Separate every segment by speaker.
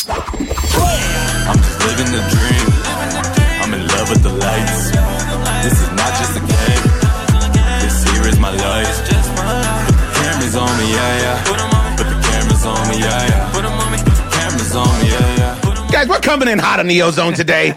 Speaker 1: I'm just living the dream. I'm in love with the lights. This is not just a game. This here is my life. Put the cameras on me, yeah, yeah. Put the cameras on me, yeah, yeah. Put the cameras on me, yeah, yeah.
Speaker 2: Guys, we're coming in hot on the Ozone today.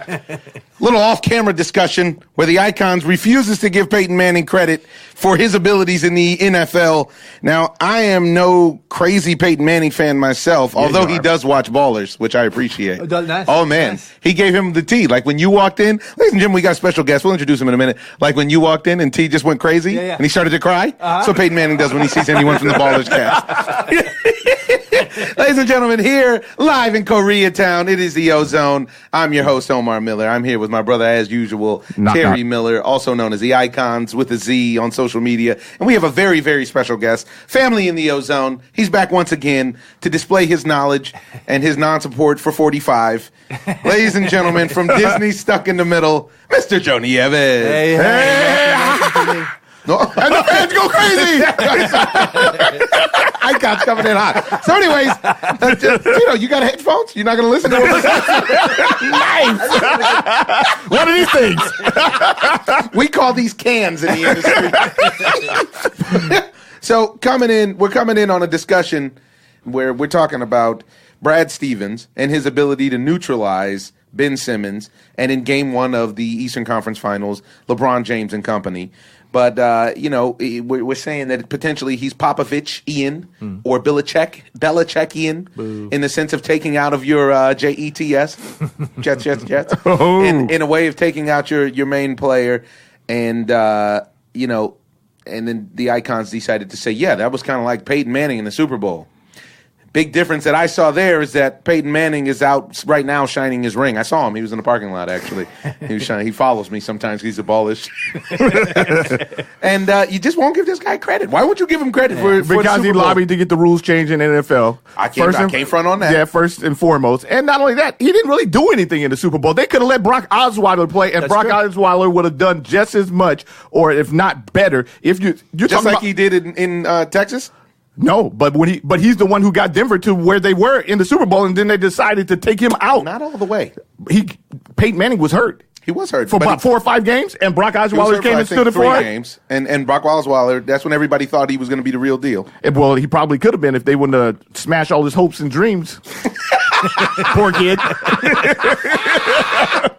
Speaker 2: Little off-camera discussion where the Icons refuses to give Peyton Manning credit for his abilities in the NFL. Now, I am no crazy Peyton Manning fan myself, although he does watch Ballers, which I appreciate.
Speaker 3: Nice.
Speaker 2: Oh, man. Nice. He gave him the T. Like when you walked in, ladies and gentlemen, we got a special guest. We'll introduce him in a minute. Like when you walked in and T just went crazy and he started to cry. So Peyton Manning does when he sees anyone from the Ballers cast. Ladies and gentlemen, here live in Koreatown, it is the Ozone. I'm your host, Omar Miller. I'm here with my brother, as usual, Terry Miller, also known as the Icons with a Z on social media. And we have a very, very special guest, family in the Ozone. He's back once again to display his knowledge and his non-support for 45. Ladies and gentlemen, from Disney Stuck in the Middle, Mr. Joni Evans.
Speaker 3: Hey.
Speaker 2: No. And the fans go crazy. Icons coming in hot. So anyways, you got headphones? You're not going to listen to what
Speaker 4: Nice. One of these things.
Speaker 2: We call these cans in the industry. So we're coming in on a discussion where we're talking about Brad Stevens and his ability to neutralize Ben Simmons, and in game one of the Eastern Conference Finals, LeBron James and company. But, we're saying that potentially he's Popovich-ian or Belichick-ian in the sense of taking out of your Jets, Jets, in a way of taking out your main player. And, and then the Icons decided to say, yeah, that was kind of like Peyton Manning in the Super Bowl. Big difference that I saw there is that Peyton Manning is out right now shining his ring. I saw him. He was in the parking lot, actually. He was shining. He follows me sometimes. He's a ballish. And you just won't give this guy credit. Why won't you give him credit for the
Speaker 4: because
Speaker 2: Super
Speaker 4: he
Speaker 2: Bowl?
Speaker 4: lobbied to get the rules changed in the NFL.
Speaker 2: I can't front on that.
Speaker 4: Yeah, first and foremost. And not only that, he didn't really do anything in the Super Bowl. They could have let Brock Osweiler play, and Brock Osweiler would have done just as much, or if not better. If you're
Speaker 2: just like he did in Texas?
Speaker 4: No, but he's the one who got Denver to where they were in the Super Bowl, and then they decided to take him out.
Speaker 2: Not all the way.
Speaker 4: Peyton Manning was hurt.
Speaker 2: He was hurt
Speaker 4: for about 4 or 5 games, and Brock Osweiler came and stood it for
Speaker 2: 3 games. And Brock Osweiler, that's when everybody thought he was going to be the real deal.
Speaker 4: Well, he probably could have been if they wouldn't have smashed all his hopes and dreams. Poor kid.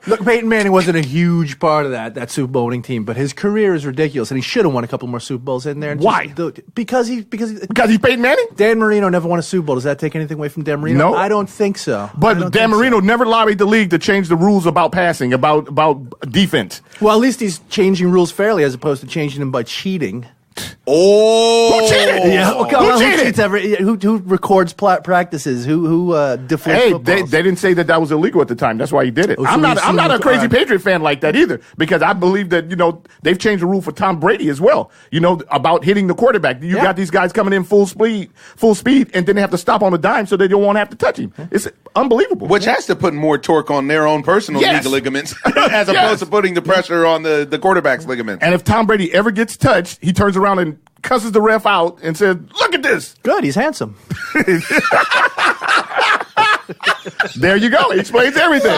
Speaker 3: Look, Peyton Manning wasn't a huge part of that Super Bowl winning team, but his career is ridiculous, and he should have won a couple more Super Bowls in there.
Speaker 4: Why?
Speaker 3: Because he's
Speaker 4: Peyton Manning?
Speaker 3: Dan Marino never won a Super Bowl. Does that take anything away from Dan Marino?
Speaker 4: No.
Speaker 3: I don't think so.
Speaker 4: But Dan Marino never lobbied the league to change the rules about passing, about defense.
Speaker 3: Well, at least he's changing rules fairly as opposed to changing them by cheating.
Speaker 2: Oh,
Speaker 4: who cheated?
Speaker 3: Yeah,
Speaker 4: who cheated?
Speaker 3: Who records practices? Who deflates footballs?
Speaker 4: They didn't say that was illegal at the time. That's why he did it.
Speaker 3: Oh,
Speaker 4: I'm not a crazy Patriot fan like that either, because I believe that they've changed the rule for Tom Brady as well. About hitting the quarterback. You got these guys coming in full speed, and then they have to stop on a dime so they won't have to touch him. It's unbelievable.
Speaker 2: Which has to put more torque on their own personal legal ligaments as opposed to putting the pressure on the quarterback's ligaments.
Speaker 4: And if Tom Brady ever gets touched, he turns around and cusses the ref out and says, "Look at this."
Speaker 3: Good, he's handsome.
Speaker 4: There you go. He explains everything.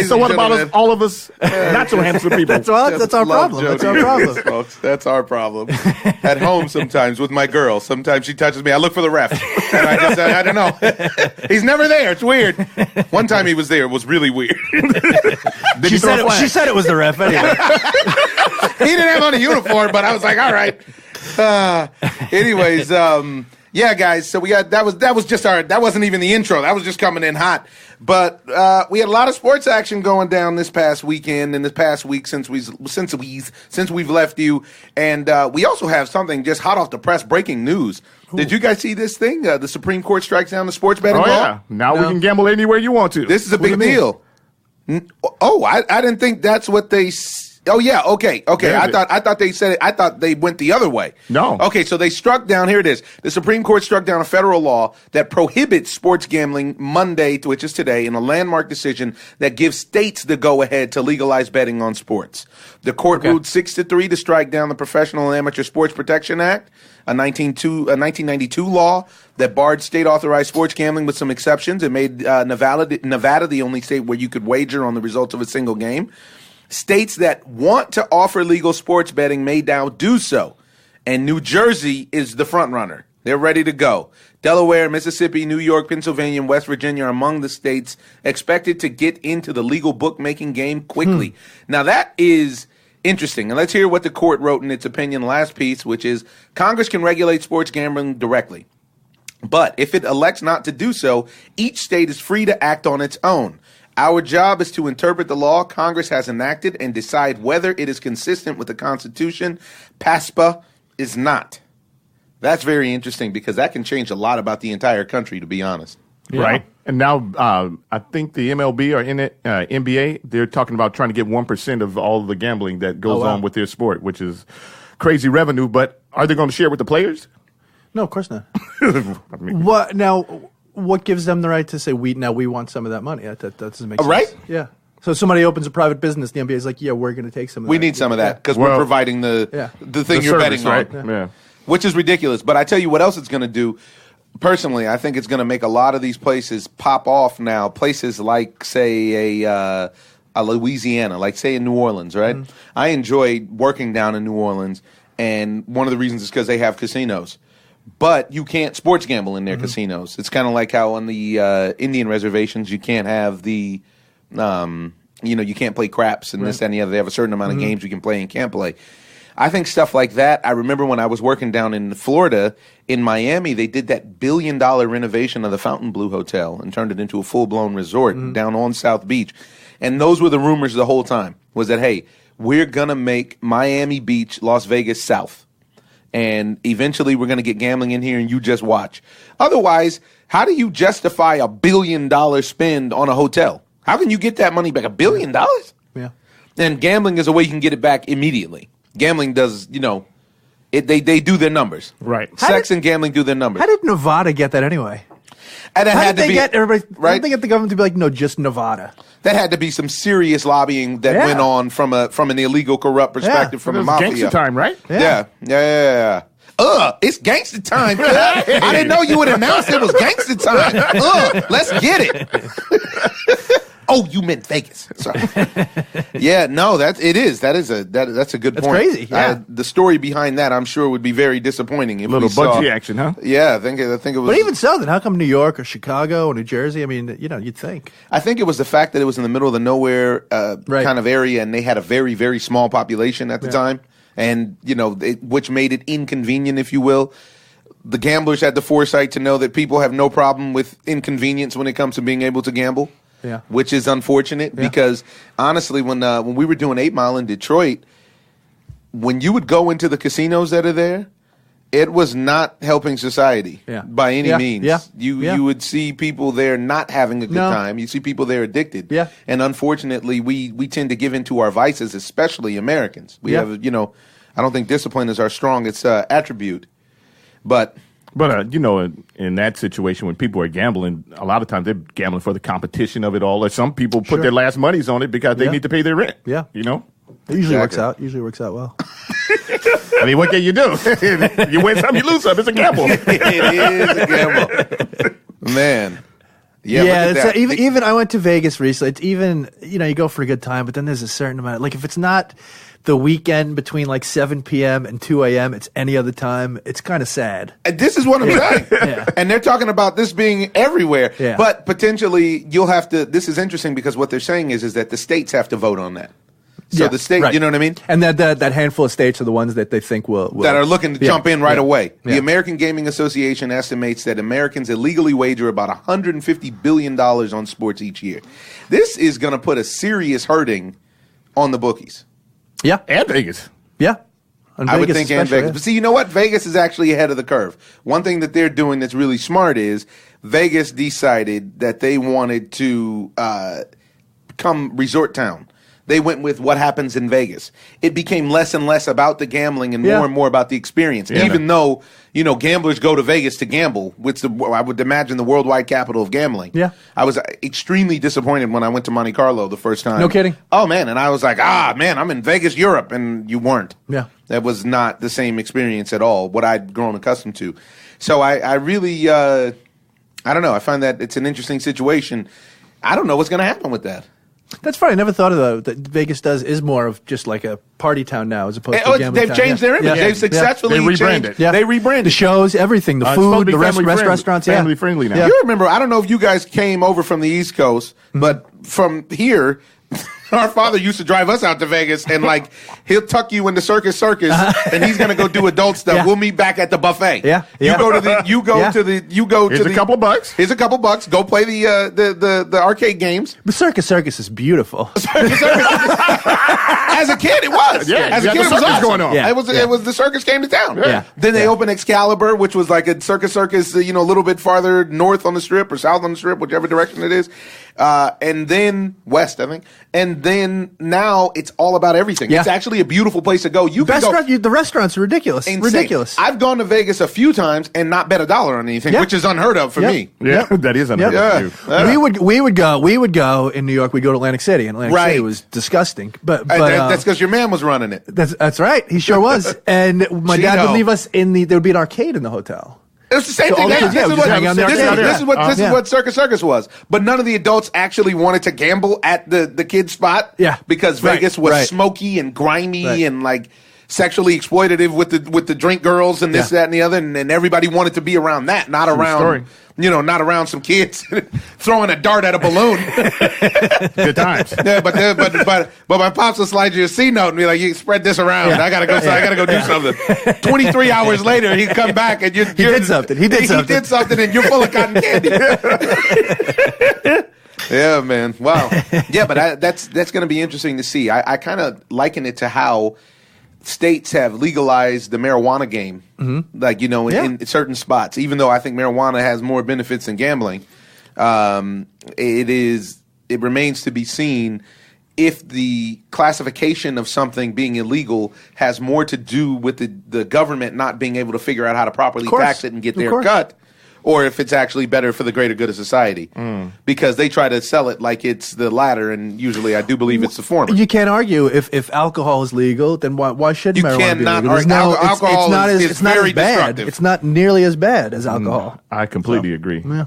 Speaker 4: So what about all of us not so handsome people?
Speaker 3: That's our problem. That's our problem,
Speaker 2: folks. That's our problem. At home sometimes with my girl, sometimes she touches me. I look for the ref, and I don't know. He's never there. It's weird. One time he was there. It was really weird.
Speaker 3: She said it was the ref anyway.
Speaker 2: He didn't have on a uniform, but I was like, all right. Anyways, yeah, guys. So we got that wasn't even the intro. That was just coming in hot. But we had a lot of sports action going down this past weekend and this past week since we've left you. And we also have something just hot off the press, breaking news. Ooh. Did you guys see this thing? The Supreme Court strikes down the sports betting law.
Speaker 4: Yeah. Now we can gamble anywhere you want to.
Speaker 2: This is a big deal. I didn't think that's what they. Oh yeah, okay.
Speaker 4: There
Speaker 2: I
Speaker 4: it is.
Speaker 2: thought they said it. I thought they went the other way.
Speaker 4: No.
Speaker 2: Okay, so they struck down. Here it is. The Supreme Court struck down a federal law that prohibits sports gambling Monday, which is today, in a landmark decision that gives states the go-ahead to legalize betting on sports. The court ruled 6-3 to strike down the Professional and Amateur Sports Protection Act, a 1992 law that barred state-authorized sports gambling with some exceptions. It made Nevada the only state where you could wager on the results of a single game. States that want to offer legal sports betting may now do so. And New Jersey is the front runner. They're ready to go. Delaware, Mississippi, New York, Pennsylvania, and West Virginia are among the states expected to get into the legal bookmaking game quickly. Now, that is interesting. And let's hear what the court wrote in its opinion last piece, which is Congress can regulate sports gambling directly. But if it elects not to do so, each state is free to act on its own. Our job is to interpret the law Congress has enacted and decide whether it is consistent with the Constitution. PASPA is not. That's very interesting because that can change a lot about the entire country, to be honest.
Speaker 4: Yeah. Right. And now I think the MLB or NBA, they're talking about trying to get 1% of all the gambling that goes on with their sport, which is crazy revenue. But are they going to share with the players?
Speaker 3: No, of course not.
Speaker 4: I mean,
Speaker 3: What gives them the right to say we want some of that money? That doesn't make sense.
Speaker 2: Right?
Speaker 3: Yeah. So somebody opens a private business, the NBA is like, yeah, we're going to take some of that.
Speaker 2: We need some of that because we're providing the thing you're
Speaker 4: service,
Speaker 2: betting
Speaker 4: right?
Speaker 2: on.
Speaker 4: Yeah.
Speaker 2: Which is ridiculous. But I tell you what else it's going to do. Personally, I think it's going to make a lot of these places pop off now. Places like, say, a Louisiana, like, say, in New Orleans, right? Mm-hmm. I enjoy working down in New Orleans, and one of the reasons is because they have casinos. But you can't sports gamble in their casinos. It's kind of like how on the Indian reservations you can't have the, you can't play craps and this, that, and the other. They have a certain amount of games you can play and can't play. I think stuff like that. I remember when I was working down in Florida, in Miami, they did that $1 billion renovation of the Fontainebleau Hotel and turned it into a full-blown resort down on South Beach. And those were the rumors the whole time, was that, hey, we're going to make Miami Beach, Las Vegas South. And eventually we're going to get gambling in here and you just watch. Otherwise, how do you justify $1 billion spend on a hotel? How can you get that money back? $1 billion?
Speaker 3: Yeah.
Speaker 2: And gambling is a way you can get it back immediately. Gambling does, they do their numbers.
Speaker 4: Right.
Speaker 2: Sex and gambling do their numbers.
Speaker 3: How did Nevada get that anyway?
Speaker 2: And it
Speaker 3: How
Speaker 2: had
Speaker 3: did
Speaker 2: to
Speaker 3: they
Speaker 2: be,
Speaker 3: get everybody?
Speaker 2: right?
Speaker 3: How did they get the government to be like, no, just Nevada?
Speaker 2: That had to be some serious lobbying that went on from an illegal, corrupt perspective from the mafia.
Speaker 4: Gangster time, right?
Speaker 2: Yeah. It's gangster time. Kid. I didn't know you would announce it was gangster time. Let's get it. Oh, you meant Vegas. Sorry. Yeah, no, that's a good point.
Speaker 3: That's crazy. Yeah.
Speaker 2: The story behind that, I'm sure, would be very disappointing. If
Speaker 4: Little
Speaker 2: we saw,
Speaker 4: budgie action, huh?
Speaker 2: Yeah, I think it was.
Speaker 3: But even so, then how come New York or Chicago or New Jersey? I mean, you'd think.
Speaker 2: I think it was the fact that it was in the middle of the nowhere kind of area, and they had a very, very small population at the time, and which made it inconvenient, if you will. The gamblers had the foresight to know that people have no problem with inconvenience when it comes to being able to gamble.
Speaker 3: Yeah.
Speaker 2: Which is unfortunate because honestly, when we were doing 8 Mile in Detroit, when you would go into the casinos that are there, it was not helping society by any means.
Speaker 3: Yeah.
Speaker 2: You would see people there not having a good time. You see people there addicted.
Speaker 3: Yeah.
Speaker 2: And unfortunately, we tend to give into our vices, especially Americans. We have, I don't think discipline is our strongest attribute. But
Speaker 4: in that situation, when people are gambling, a lot of times they're gambling for the competition of it all. Or some people put their last monies on it because they need to pay their rent.
Speaker 3: Yeah.
Speaker 4: You know?
Speaker 3: It usually works out. Usually works out well.
Speaker 4: I mean, what can you do? You win some, you lose some. It's a gamble.
Speaker 2: It is a gamble. Man.
Speaker 3: Yeah, it's even I went to Vegas recently. It's even, you go for a good time, but then there's a certain amount. Like if it's not the weekend between like 7 p.m. and 2 a.m., it's any other time. It's kind of sad.
Speaker 2: And this is what I'm saying. And they're talking about this being everywhere.
Speaker 3: Yeah.
Speaker 2: But potentially you'll have to, this is interesting because what they're saying is that the states have to vote on that. So the state,
Speaker 3: right.
Speaker 2: You know what I mean?
Speaker 3: And that handful of states are the ones that they think will
Speaker 2: that are looking to jump in right away.
Speaker 3: Yeah.
Speaker 2: The American Gaming Association estimates that Americans illegally wager about $150 billion on sports each year. This is going to put a serious hurting on the bookies.
Speaker 3: Yeah.
Speaker 4: And Vegas.
Speaker 3: Yeah.
Speaker 2: I would think and Vegas.
Speaker 3: Yeah.
Speaker 2: But see, you know what? Vegas is actually ahead of the curve. One thing that they're doing that's really smart is Vegas decided that they wanted to become resort town. they went with what happens in Vegas. It became less and less about the gambling and more and more about the experience. Yeah. Even though, gamblers go to Vegas to gamble, which I would imagine the worldwide capital of gambling.
Speaker 3: Yeah.
Speaker 2: I was extremely disappointed when I went to Monte Carlo the first time.
Speaker 3: No kidding.
Speaker 2: Oh, man. And I was like, man, I'm in Vegas, Europe. And you weren't.
Speaker 3: Yeah.
Speaker 2: That was not the same experience at all, what I'd grown accustomed to. So I really, I don't know. I find that it's an interesting situation. I don't know what's going to happen with that.
Speaker 3: That's funny. I never thought of that. Vegas is more of just like a party town now as opposed to a gambling
Speaker 2: They've changed their image. They've successfully
Speaker 4: rebranded.
Speaker 3: Yeah.
Speaker 2: They rebranded.
Speaker 3: The shows, everything, the food, the restaurants.
Speaker 4: Family friendly now.
Speaker 2: You remember, I don't know if you guys came over from the East Coast, but from here, our father used to drive us out to Vegas, and he'll tuck you into Circus, and he's gonna go do adult stuff. Yeah. We'll meet back at the buffet.
Speaker 3: Yeah.
Speaker 2: You go to
Speaker 4: Here's a couple bucks.
Speaker 2: Here's a couple bucks. Go play the arcade games.
Speaker 3: But Circus is beautiful.
Speaker 2: Circus. As a kid, it was.
Speaker 4: Yeah.
Speaker 2: As a kid, it was awesome.
Speaker 4: Going on.
Speaker 2: Yeah. It was the circus came to town.
Speaker 3: Yeah.
Speaker 2: Then they opened Excalibur, which was like a circus, a little bit farther north on the strip or south on the strip, whichever direction it is. And then west, I think. And then now it's all about everything. Yeah. It's actually a beautiful place to go.
Speaker 3: The restaurants are ridiculous.
Speaker 2: Insane.
Speaker 3: Ridiculous.
Speaker 2: I've gone to Vegas a few times and not bet $1 on anything, which is unheard of for me.
Speaker 4: Yeah, that is unheard of.
Speaker 3: Yeah. We would go in New York. We'd go to Atlantic City, and Atlantic City was disgusting. But
Speaker 2: that's because your man was running it.
Speaker 3: That's right. He sure was. And my dad would leave us there would be an arcade in the hotel.
Speaker 2: It was the same thing. This is what Circus was. But none of the adults actually wanted to gamble at the kids' spot.
Speaker 3: Yeah.
Speaker 2: Because Vegas was smoky and grimy and sexually exploitative with the drink girls and this, that, and the other. And everybody wanted to be around that, not around not around some kids throwing a dart at a balloon.
Speaker 4: Good times.
Speaker 2: Yeah, but my pops will slide you a C note and be like, "You spread this around. Yeah. I gotta go do something." 23 hours later, he'd come back and he did something. He did something, and you're full of cotton candy. Yeah, man. Wow. Yeah, but that's going to be interesting to see. I kind of liken it to how states have legalized the marijuana game, in certain spots. Even though I think marijuana has more benefits than gambling, it remains to be seen if the classification of something being illegal has more to do with the government not being able to figure out how to properly tax it and get their cut, or if it's actually better for the greater good of society. Because they try to sell it like it's the latter, and usually I do believe it's the former.
Speaker 3: You can't argue if alcohol is legal, then why shouldn't marijuana be legal?
Speaker 2: Alcohol is very destructive.
Speaker 3: It's not nearly as bad as alcohol.
Speaker 4: I completely agree.
Speaker 3: Yeah.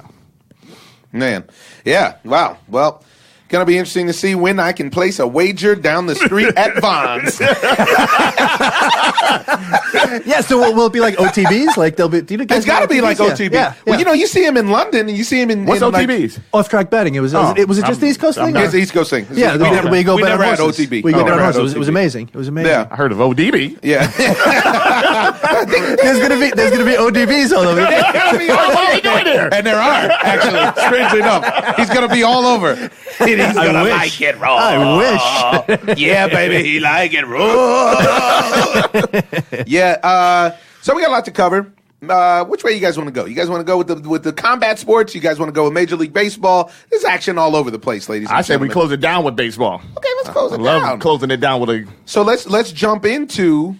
Speaker 2: Man. Yeah. Wow. Well, going to be interesting to see when I can place a wager down the street at Vaughn's.
Speaker 3: Yeah, so will it be like OTBs? Like they'll be.
Speaker 2: It's got to be like OTBs. Yeah. Well, you see him in London, and you see him in
Speaker 4: what's OTBs?
Speaker 3: Off-track betting. Was it just the East Coast thing?
Speaker 2: It's the East Coast thing.
Speaker 3: Yeah, we never had OTB. We go bet on horses. It was amazing.
Speaker 2: Yeah,
Speaker 4: I heard of ODB.
Speaker 2: Yeah.
Speaker 3: There's gonna be ODBs all over.
Speaker 4: What are we doing here?
Speaker 2: And there are actually, strangely enough, he's gonna be all over. He's gonna like it raw.
Speaker 3: I
Speaker 2: wish. Yeah, baby, he like it raw. Yeah. So we got a lot to cover. Which way you guys want to go? You guys want to go with the combat sports? You guys want to go with Major League Baseball? There's action all over the place, ladies and
Speaker 4: gentlemen. I say we close it down with baseball.
Speaker 2: Okay, let's close it down.
Speaker 4: I love closing it down with a.
Speaker 2: So let's jump into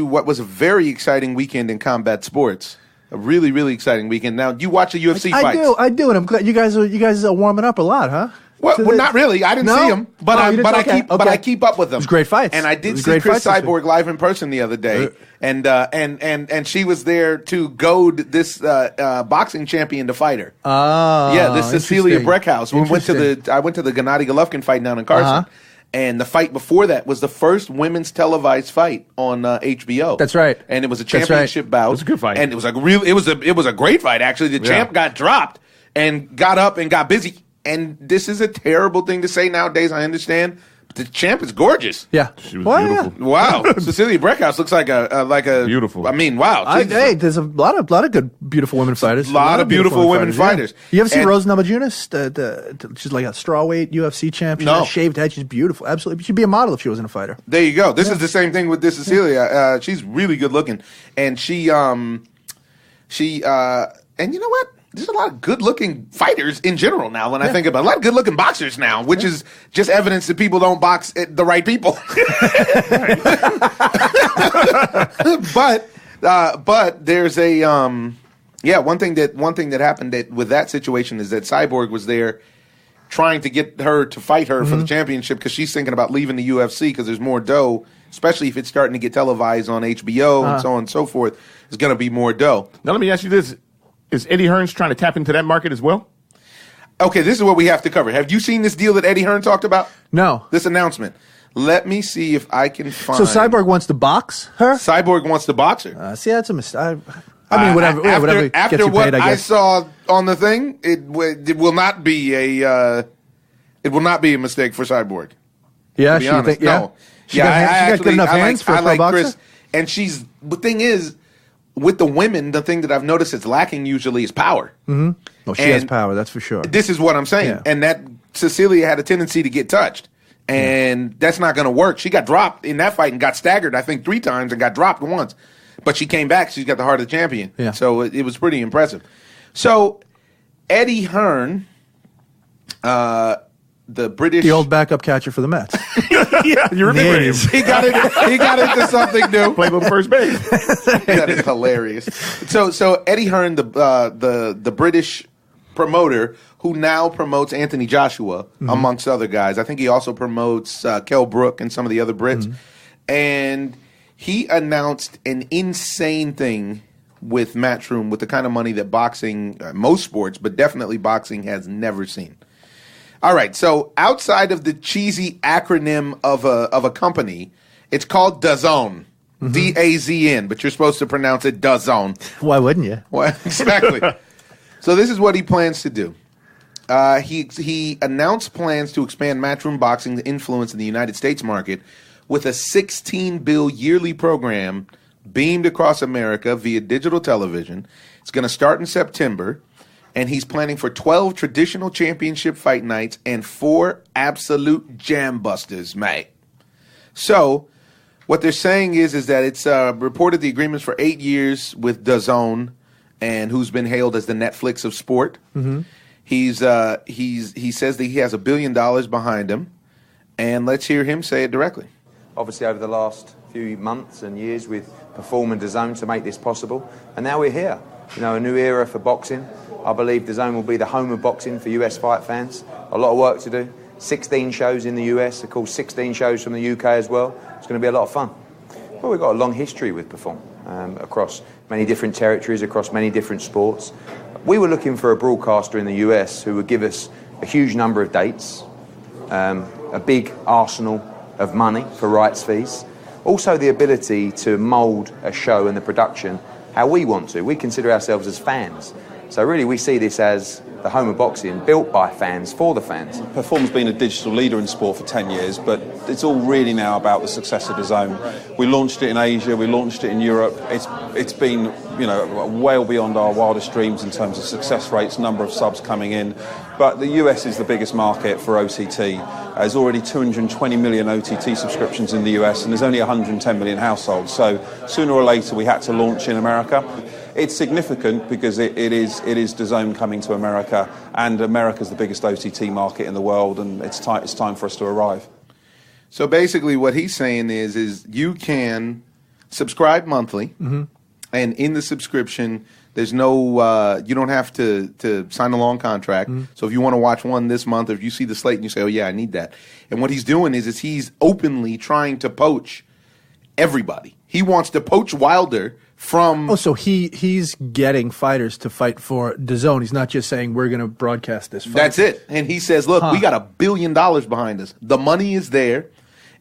Speaker 2: what was a very exciting weekend in combat sports. A really, really exciting weekend. Now, you watch the UFC fights.
Speaker 3: I do, and I'm glad you guys are warming up a lot, huh?
Speaker 2: Well, not really. I didn't see them, but I keep up with them.
Speaker 3: It was great fights.
Speaker 2: And I did see Chris Cyborg live in person the other day, and she was there to goad this boxing champion to fight her.
Speaker 3: Oh,
Speaker 2: yeah, this Cecilia Breckhouse. I went to the Gennady Golovkin fight down in Carson. And the fight before that was the first women's televised fight on HBO.
Speaker 3: That's right.
Speaker 2: And it was a championship bout.
Speaker 4: It was a good fight.
Speaker 2: And it was a great fight actually. The champ got dropped and got up and got busy. And this is a terrible thing to say nowadays, I understand. But the champ is gorgeous.
Speaker 3: Yeah.
Speaker 4: She was beautiful.
Speaker 3: Yeah.
Speaker 2: Wow. Cecilia Breckhouse looks like a
Speaker 4: beautiful.
Speaker 2: I mean, wow.
Speaker 3: Hey, there's a lot of good, beautiful women fighters.
Speaker 2: A lot of beautiful women fighters.
Speaker 3: Yeah. You ever see Rose Namajunas? She's like a strawweight UFC champ. She's got a shaved head. She's beautiful. Absolutely. She'd be a model if she wasn't a fighter.
Speaker 2: There you go. This is the same thing with this Cecilia. She's really good looking. And and you know what? there's a lot of good-looking fighters in general now. When I think about it. A lot of good-looking boxers now, which is just evidence that people don't box the right people. but there's a one thing that happened with that situation is that Cyborg was there trying to get her to fight her for the championship because she's thinking about leaving the UFC because there's more dough, especially if it's starting to get televised on HBO and so on and so forth. There's going to be more dough.
Speaker 4: Now let me ask you this. Is Eddie Hearns trying to tap into that market as well?
Speaker 2: Okay, this is what we have to cover. Have you seen this deal that Eddie Hearn talked about?
Speaker 3: No.
Speaker 2: This announcement. Let me see if I can find...
Speaker 3: So Cyborg wants to box her?
Speaker 2: Cyborg wants to box her.
Speaker 3: See, that's a mistake. I mean, whatever gets you paid, I guess.
Speaker 2: I saw on the thing, it will not be a mistake for Cyborg.
Speaker 3: Yeah,
Speaker 2: to be honest.
Speaker 3: no. She got good enough hands for a pro boxer? Chris,
Speaker 2: and the thing is, with the women, the thing that I've noticed is lacking usually is power.
Speaker 3: Mm-hmm. Well, she has power, that's for sure.
Speaker 2: This is what I'm saying. Yeah. And that Cecilia had a tendency to get touched. And that's not going to work. She got dropped in that fight and got staggered, I think, 3 times and got dropped once. But she came back. She's got the heart of the champion. Yeah. So it was pretty impressive. So Eddie Hearn, the British...
Speaker 3: The old backup catcher for the Mets.
Speaker 4: Yeah, you remember him.
Speaker 2: He got into something new.
Speaker 4: Played with first base.
Speaker 2: That is hilarious. So Eddie Hearn, the British promoter who now promotes Anthony Joshua, amongst other guys. I think he also promotes Kell Brook and some of the other Brits. And he announced an insane thing with Matchroom with the kind of money that boxing, most sports, but definitely boxing, has never seen. All right, so outside of the cheesy acronym of a company, it's called DAZN, DAZN, but you're supposed to pronounce it DAZN.
Speaker 3: Why wouldn't you?
Speaker 2: Well, exactly. So this is what he plans to do. He announced plans to expand Matchroom Boxing's influence in the United States market with a $16 billion yearly program beamed across America via digital television. It's going to start in September. And he's planning for 12 traditional championship fight nights and 4 absolute jam busters, mate. So what they're saying is that it's reported the agreements for 8 years with DAZN, and who's been hailed as the Netflix of sport. He says that he has $1 billion behind him, and let's hear him say it directly.
Speaker 5: Obviously, over the last few months and years, we've performed DAZN to make this possible, and now we're here. You know, a new era for boxing. I believe DAZN will be the home of boxing for US fight fans. A lot of work to do. 16 shows in the US, of course 16 shows from the UK as well. It's going to be a lot of fun. Well, we've got a long history with Perform across many different territories, across many different sports. We were looking for a broadcaster in the US who would give us a huge number of dates, a big arsenal of money for rights fees, also the ability to mould a show and the production how we want to. We consider ourselves as fans. So really we see this as the home of boxing, built by fans, for the fans.
Speaker 6: Perform's been a digital leader in sport for 10 years, but it's all really now about the success of DAZN. We launched it in Asia, we launched it in Europe. It's been, you know, well beyond our wildest dreams in terms of success rates, number of subs coming in. But the US is the biggest market for OTT. There's already 220 million OTT subscriptions in the US, and there's only 110 million households. So sooner or later we had to launch in America. It's significant because it is DAZN coming to America, and America's the biggest OTT market in the world, and it's time for us to arrive.
Speaker 2: So basically what he's saying is you can subscribe monthly, and in the subscription there's no you don't have to sign a long contract. So if you want to watch one this month, or if you see the slate and you say, oh yeah, I need that. And what he's doing is he's openly trying to poach everybody. He wants to poach Wilder from...
Speaker 3: Oh, so he's getting fighters to fight for DAZN. He's not just saying, we're going to broadcast this fight.
Speaker 2: That's it. And he says, look, we got $1 billion behind us. The money is there,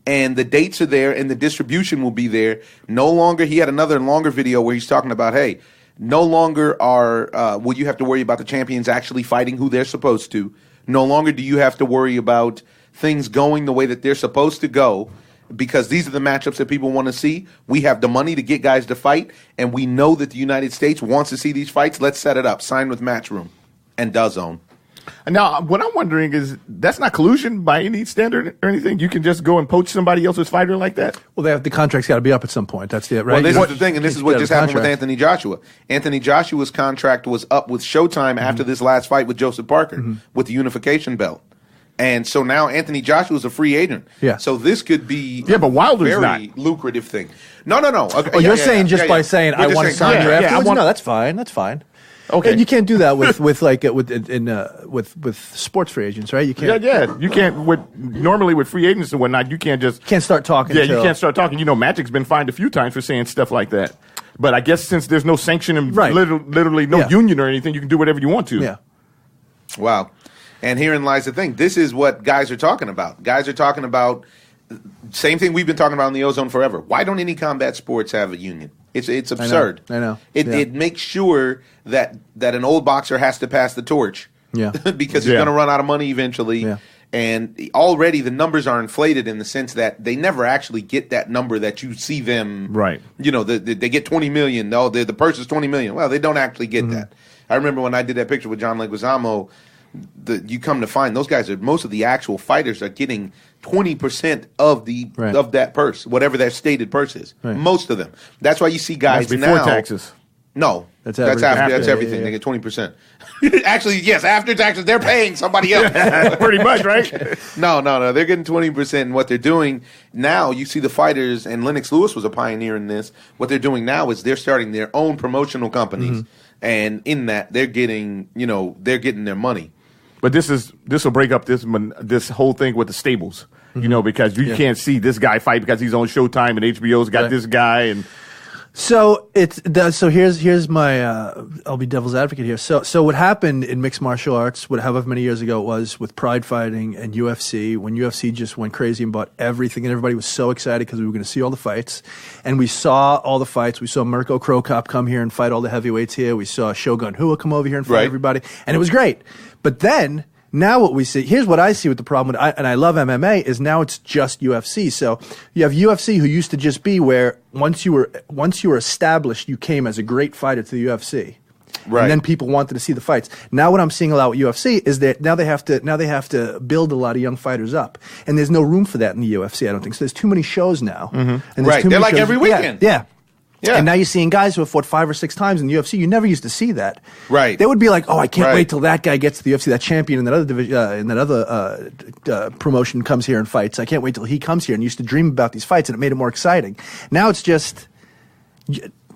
Speaker 2: and the dates are there, and the distribution will be there. No longer... He had another longer video where he's talking about, hey, no longer will you have to worry about the champions actually fighting who they're supposed to. No longer do you have to worry about things going the way that they're supposed to go, because these are the matchups that people want to see. We have the money to get guys to fight, and we know that the United States wants to see these fights. Let's set it up. Sign with Matchroom and DAZN.
Speaker 4: Now, what I'm wondering is that's not collusion by any standard or anything. You can just go and poach somebody else's fighter like that.
Speaker 3: Well, the contract's got to be up at some point. That's it, right?
Speaker 2: Well, this is the thing, and this is what just happened with Anthony Joshua. Anthony Joshua's contract was up with Showtime after this last fight with Joseph Parker with the unification belt. And so now Anthony Joshua is a free agent.
Speaker 3: Yeah.
Speaker 2: So this could be
Speaker 4: but Wilder's
Speaker 2: a very
Speaker 4: not.
Speaker 2: lucrative thing. No. Okay,
Speaker 3: Oh, you're saying just by saying I want to sign you afterwards?
Speaker 4: no,
Speaker 3: that's fine. That's fine.
Speaker 4: Okay.
Speaker 3: And you can't do that with sports free agents, right? You can't.
Speaker 4: Yeah. You can't. Normally with free agents and whatnot, you can't just
Speaker 3: start talking.
Speaker 4: Yeah, you can't start talking. You know, Magic's been fined a few times for saying stuff like that. But I guess since there's no sanction and literally no union or anything, you can do whatever you want to.
Speaker 3: Yeah.
Speaker 2: Wow. And herein lies the thing. This is what guys are talking about. Guys are talking about same thing we've been talking about in the OZone forever. Why don't any combat sports have a union? It's absurd.
Speaker 3: I know.
Speaker 2: It makes sure that an old boxer has to pass the torch.
Speaker 3: Yeah.
Speaker 2: Because he's going to run out of money eventually.
Speaker 3: Yeah.
Speaker 2: And already the numbers are inflated in the sense that they never actually get that number that you see them.
Speaker 4: Right.
Speaker 2: You know, they get 20 million. No, the purse is 20 million. Well, they don't actually get that. I remember when I did that picture with John Leguizamo, you come to find those guys most of the actual fighters are getting 20% of of that purse, whatever their stated purse is. Right. Most of them. That's why you see guys
Speaker 4: that's before
Speaker 2: now.
Speaker 4: Taxes.
Speaker 2: No, that's after. That's everything. Yeah. They get 20%. Actually, yes, after taxes, they're paying somebody else.
Speaker 4: Pretty much, right?
Speaker 2: No. They're getting 20%. And what they're doing now, you see the fighters, and Lennox Lewis was a pioneer in this. What they're doing now is they're starting their own promotional companies, and in that they're getting their money.
Speaker 4: But this will break up this whole thing with the stables, you know, because you can't see this guy fight because he's on Showtime and HBO's got this guy and.
Speaker 3: So here's my I'll be devil's advocate here. So what happened in mixed martial arts, however many years ago it was, with Pride Fighting and UFC, when UFC just went crazy and bought everything, and everybody was so excited because we were going to see all the fights, and we saw all the fights. We saw Mirko Cro Cop come here and fight all the heavyweights here. We saw Shogun Rua come over here and fight everybody, and it was great. But then. Now what we see, here's what I see with the problem, and I love MMA, is now it's just UFC. So you have UFC who used to just be where once you were established, you came as a great fighter to the UFC. Right. And then people wanted to see the fights. Now what I'm seeing a lot with UFC is that now they have to build a lot of young fighters up. And there's no room for that in the UFC, I don't think. So there's too many shows now. And
Speaker 2: right. They're like every weekend.
Speaker 3: Yeah. And now you're seeing guys who have fought 5 or 6 times in the UFC. You never used to see that.
Speaker 2: Right.
Speaker 3: They would be like, "Oh, I can't wait till that guy gets to the UFC. That champion in that other division, in that other promotion comes here and fights. I can't wait till he comes here." And used to dream about these fights, and it made it more exciting. Now it's just.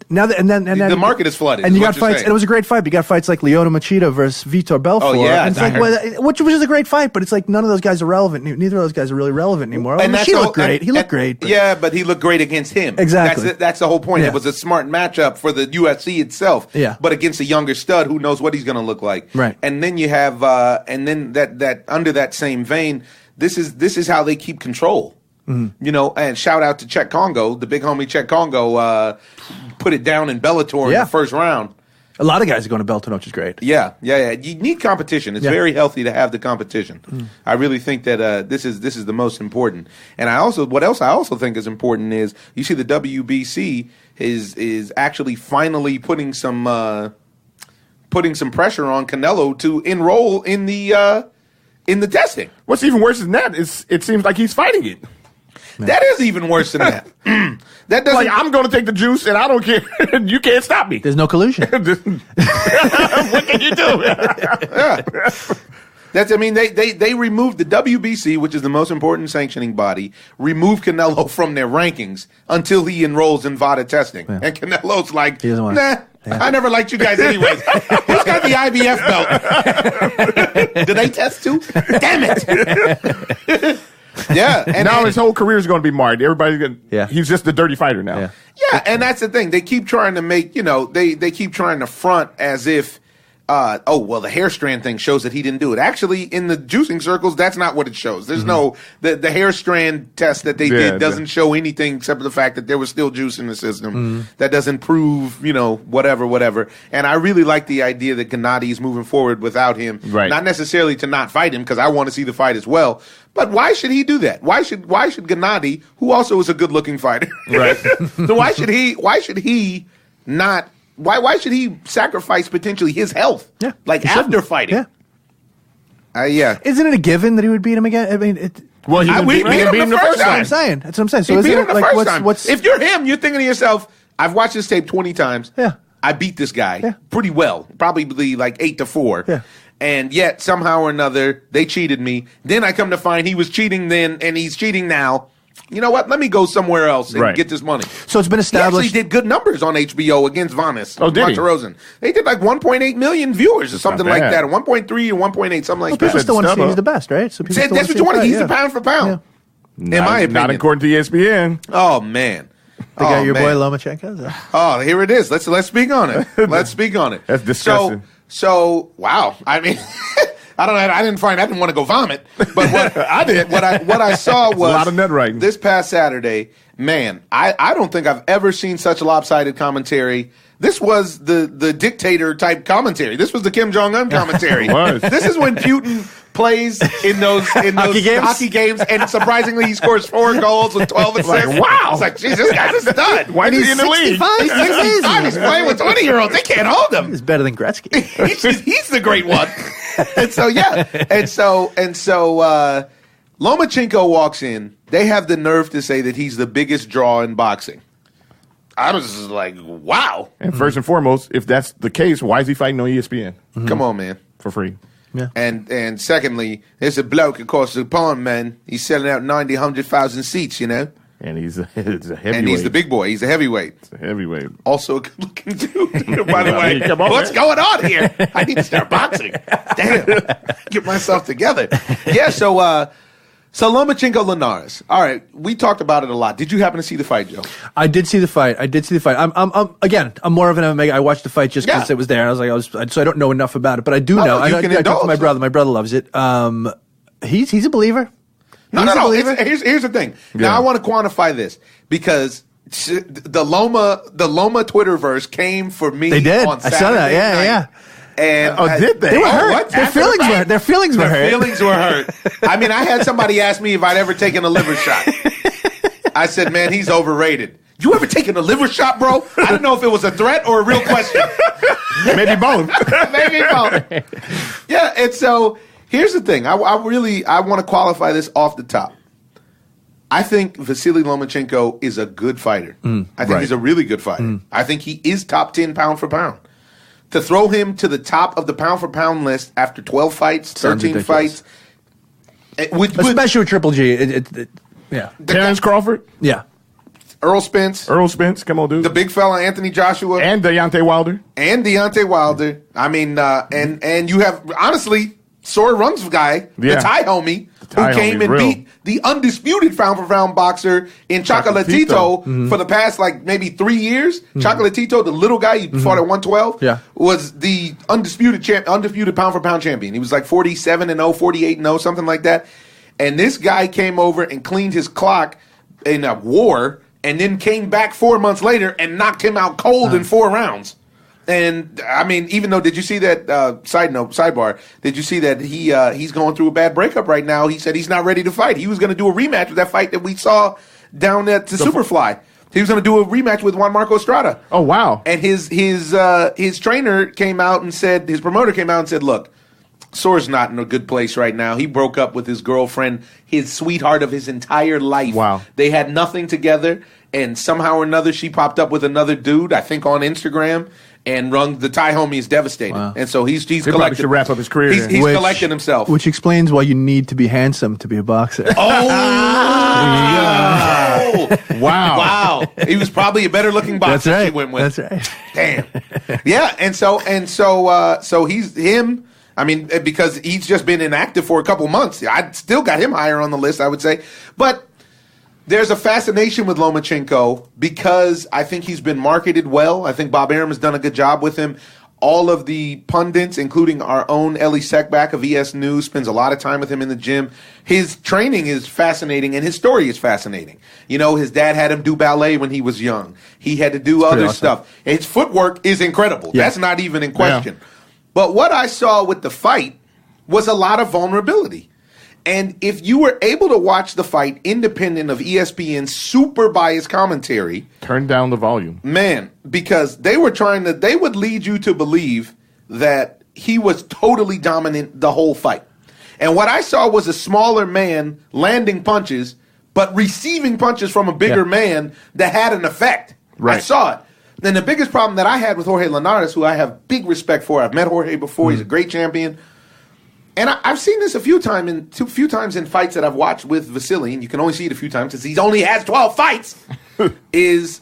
Speaker 3: Now and then
Speaker 2: the market is flooded.
Speaker 3: And you got fights, and it was a great fight. But you got fights like Lyoto Machida versus Vitor Belfort.
Speaker 2: Oh yeah,
Speaker 3: and it's like, which was a great fight, but it's like none of those guys are relevant. Neither of those guys are really relevant anymore.
Speaker 2: And
Speaker 3: he looked great. He looked great.
Speaker 2: But. Yeah, but he looked great against him.
Speaker 3: Exactly.
Speaker 2: That's the whole point. Yeah. It was a smart matchup for the UFC itself.
Speaker 3: Yeah.
Speaker 2: But against a younger stud who knows what he's going to look like.
Speaker 3: Right.
Speaker 2: And then you have, and then that under that same vein, this is how they keep control. You know, and shout out to Czech Congo, the big homie Czech Congo, put it down in Bellator in the first round.
Speaker 3: A lot of guys are going to Bellator, which is great.
Speaker 2: Yeah. You need competition. It's very healthy to have the competition. I really think that this is the most important. And what else I also think is important is you see the WBC is actually finally putting some pressure on Canelo to enroll in the testing.
Speaker 4: What's even worse than that is it seems like he's fighting it.
Speaker 2: That is even worse than that. That doesn't.
Speaker 4: Like, I'm going to take the juice, and I don't care. You can't stop me.
Speaker 3: There's no collusion.
Speaker 4: What can you do?
Speaker 2: Yeah. They removed the WBC, which is the most important sanctioning body, removed Canelo from their rankings until he enrolls in VADA testing. Yeah. And Canelo's like, nah. I never liked you guys anyways. Who's got the IBF belt? Do they test too? Damn it. Yeah,
Speaker 4: and now his whole career is going to be marred. Everybody's going. Yeah, he's just a dirty fighter now.
Speaker 2: Yeah, and that's the thing. They keep trying to make they keep trying to front as if the hair strand thing shows that he didn't do it. Actually, in the juicing circles, that's not what it shows. There's no the hair strand test that they did doesn't show anything except for the fact that there was still juice in the system. That doesn't prove whatever. And I really like the idea that Gennady is moving forward without him.
Speaker 4: Right.
Speaker 2: Not necessarily to not fight him because I want to see the fight as well. But why should he do that? Why should Gennady, who also is a good looking fighter,
Speaker 4: right?
Speaker 2: So why should he sacrifice potentially his health?
Speaker 3: Yeah,
Speaker 2: like after fighting.
Speaker 3: Yeah.
Speaker 2: Yeah.
Speaker 3: Isn't it a given that he would beat him again? I mean,
Speaker 4: Well,
Speaker 2: we beat him the first time.
Speaker 3: That's what I'm saying. So
Speaker 2: He
Speaker 3: isn't
Speaker 2: beat him
Speaker 3: it
Speaker 2: the
Speaker 3: like
Speaker 2: first time.
Speaker 3: what's
Speaker 2: If you're him, you're thinking to yourself, I've watched this tape 20 times.
Speaker 3: Yeah.
Speaker 2: I beat this guy
Speaker 3: Yeah.
Speaker 2: pretty well, probably like 8-4.
Speaker 3: Yeah.
Speaker 2: And yet, somehow or another, they cheated me. Then I come to find he was cheating then, and he's cheating now. You know what? Let me go somewhere else and get this money.
Speaker 3: So it's been established.
Speaker 2: He actually did good numbers on HBO against Vanis.
Speaker 4: Oh, did he?
Speaker 2: Rosen. They did like 1.8 million viewers or something like that. Or 1.3 or 1.8, something like
Speaker 3: people
Speaker 2: that.
Speaker 3: still want to see
Speaker 4: Stubbo.
Speaker 3: he's the best, right? So people
Speaker 2: That's what you want. He's the pound for pound.
Speaker 3: Yeah.
Speaker 2: In my opinion.
Speaker 4: Not according to ESPN.
Speaker 2: Oh, man.
Speaker 3: They got your boy Lomachenko.
Speaker 2: Oh, here it is. Let's speak on it. Let's speak on it.
Speaker 4: That's disgusting.
Speaker 2: So wow. I mean, I didn't want to go vomit, but what
Speaker 4: I did.
Speaker 2: What I saw was
Speaker 4: a lot of net writing.
Speaker 2: This past Saturday, man, I don't think I've ever seen such lopsided commentary. This was the dictator type commentary. This was the Kim Jong Un commentary.
Speaker 4: It was.
Speaker 2: This is when Putin plays in those hockey games, and surprisingly, he scores 4 goals with 12 assists.
Speaker 4: Like, wow.
Speaker 2: It's like, geez, this guy's a stud.
Speaker 4: Why is he in the league?
Speaker 2: He's 65. He's playing with 20-year-olds. They can't hold him.
Speaker 3: He's better than Gretzky.
Speaker 2: He's the great one. And so Lomachenko walks in. They have the nerve to say that he's the biggest draw in boxing. I was just like, wow.
Speaker 4: And first and foremost, if that's the case, why is he fighting on ESPN?
Speaker 2: Come on, man.
Speaker 4: For free.
Speaker 3: Yeah.
Speaker 2: And secondly, there's a bloke across the pond, man. He's selling out 90, 100,000 seats, you know?
Speaker 4: And he's a heavyweight.
Speaker 2: And he's the big boy. He's a heavyweight.
Speaker 4: He's a heavyweight.
Speaker 2: Also a good-looking dude, by the
Speaker 4: I
Speaker 2: way.
Speaker 4: mean, come on,
Speaker 2: What's
Speaker 4: man.
Speaker 2: going on here? I need to start boxing. Damn. Get myself together. Yeah, so Lomachenko Linares. All right, we talked about it a lot. Did you happen to see the fight, Joe?
Speaker 3: I did see the fight. I'm more of an MMA guy. I watched the fight just because it was there. So I don't know enough about it, but I do know. I talked to my brother. My brother loves it. He's a believer.
Speaker 2: No. Here's the thing. Now I want to quantify this because the Loma Twitterverse came for me.
Speaker 3: They did.
Speaker 2: On Saturday
Speaker 3: I saw that.
Speaker 2: night.
Speaker 3: Yeah.
Speaker 2: And
Speaker 4: did they?
Speaker 3: They were hurt.
Speaker 2: What?
Speaker 3: Their feelings were hurt.
Speaker 2: Feelings were hurt. I mean, I had somebody ask me if I'd ever taken a liver shot. I said, man, he's overrated. You ever taken a liver shot, bro? I don't know if it was a threat or a real question.
Speaker 4: Maybe both.
Speaker 2: Maybe both. Yeah, and so here's the thing. I want to qualify this off the top. I think Vasily Lomachenko is a good fighter. I think he's a really good fighter. I think he is top 10 pound for pound. To throw him to the top of the pound for pound list after 12 fights, 13 fights,
Speaker 3: especially with Triple G. Yeah.
Speaker 4: Terrence Crawford?
Speaker 3: Yeah.
Speaker 2: Earl Spence.
Speaker 4: Come on, dude.
Speaker 2: The big fella, Anthony Joshua.
Speaker 4: And Deontay Wilder.
Speaker 2: I mean, and you have, honestly, Sore Run's guy, the Thai homie, who came and beat the undisputed pound for pound boxer in Chocolatito for the past, maybe 3 years. Chocolatito, the little guy, he fought at 112, was the undisputed pound for pound champion. He was like 47-0, 48-0, something like that. And this guy came over and cleaned his clock in a war and then came back 4 months later and knocked him out cold in 4 rounds. And I mean, even though, did you see that sidebar? Did you see that he's going through a bad breakup right now? He said he's not ready to fight. He was going to do a rematch with that fight that we saw down at the Superfly. He was going to do a rematch with Juan Marco Estrada.
Speaker 4: Oh wow!
Speaker 2: And his trainer came out and said, his promoter came out and said, look, Sore's not in a good place right now. He broke up with his girlfriend, his sweetheart of his entire life.
Speaker 4: Wow.
Speaker 2: They had nothing together, and somehow or another she popped up with another dude, I think on Instagram. And the Thai homie is devastated. Wow. And so he's
Speaker 4: collecting. Should wrap up his career.
Speaker 2: He's collecting himself.
Speaker 3: Which explains why you need to be handsome to be a boxer.
Speaker 2: Oh!
Speaker 4: Wow.
Speaker 2: He was probably a better looking boxer.
Speaker 3: That's right.
Speaker 2: She went with.
Speaker 3: That's right.
Speaker 2: Damn. Yeah, and so he's him. I mean, because he's just been inactive for a couple months. I still got him higher on the list, I would say. But there's a fascination with Lomachenko because I think he's been marketed well. I think Bob Arum has done a good job with him. All of the pundits, including our own Ellie Seckback of ES News, spends a lot of time with him in the gym. His training is fascinating, and his story is fascinating. You know, his dad had him do ballet when he was young. He had to do other stuff. His footwork is incredible. Yeah. That's not even in question. Yeah. But what I saw with the fight was a lot of vulnerability. And if you were able to watch the fight independent of ESPN's super biased commentary,
Speaker 4: turn down the volume.
Speaker 2: Man, because they would lead you to believe that he was totally dominant the whole fight. And what I saw was a smaller man landing punches, but receiving punches from a bigger man that had an effect.
Speaker 4: Right.
Speaker 2: I saw it. Then the biggest problem that I had with Jorge Linares, who I have big respect for, I've met Jorge before, he's a great champion. And I've seen this a few times in fights that I've watched with Vasily, and you can only see it a few times because he only has 12 fights, is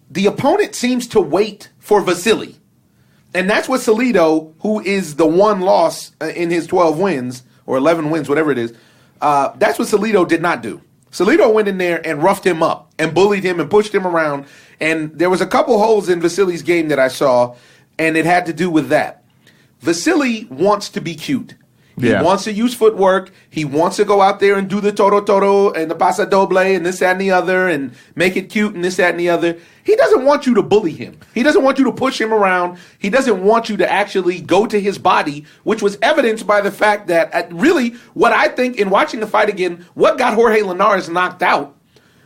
Speaker 2: the opponent seems to wait for Vasily. And that's what Salido, who is the one loss in his 12 wins, or 11 wins, whatever it is, that's what Salido did not do. Salido went in there and roughed him up and bullied him and pushed him around. And there was a couple holes in Vasily's game that I saw, and it had to do with that. Vasily wants to be cute. He wants to use footwork. He wants to go out there and do the toro and the pasa doble and this, that, and the other and make it cute and this, that, and the other. He doesn't want you to bully him. He doesn't want you to push him around. He doesn't want you to actually go to his body, which was evidenced by the fact that really what I think in watching the fight again, what got Jorge Linares knocked out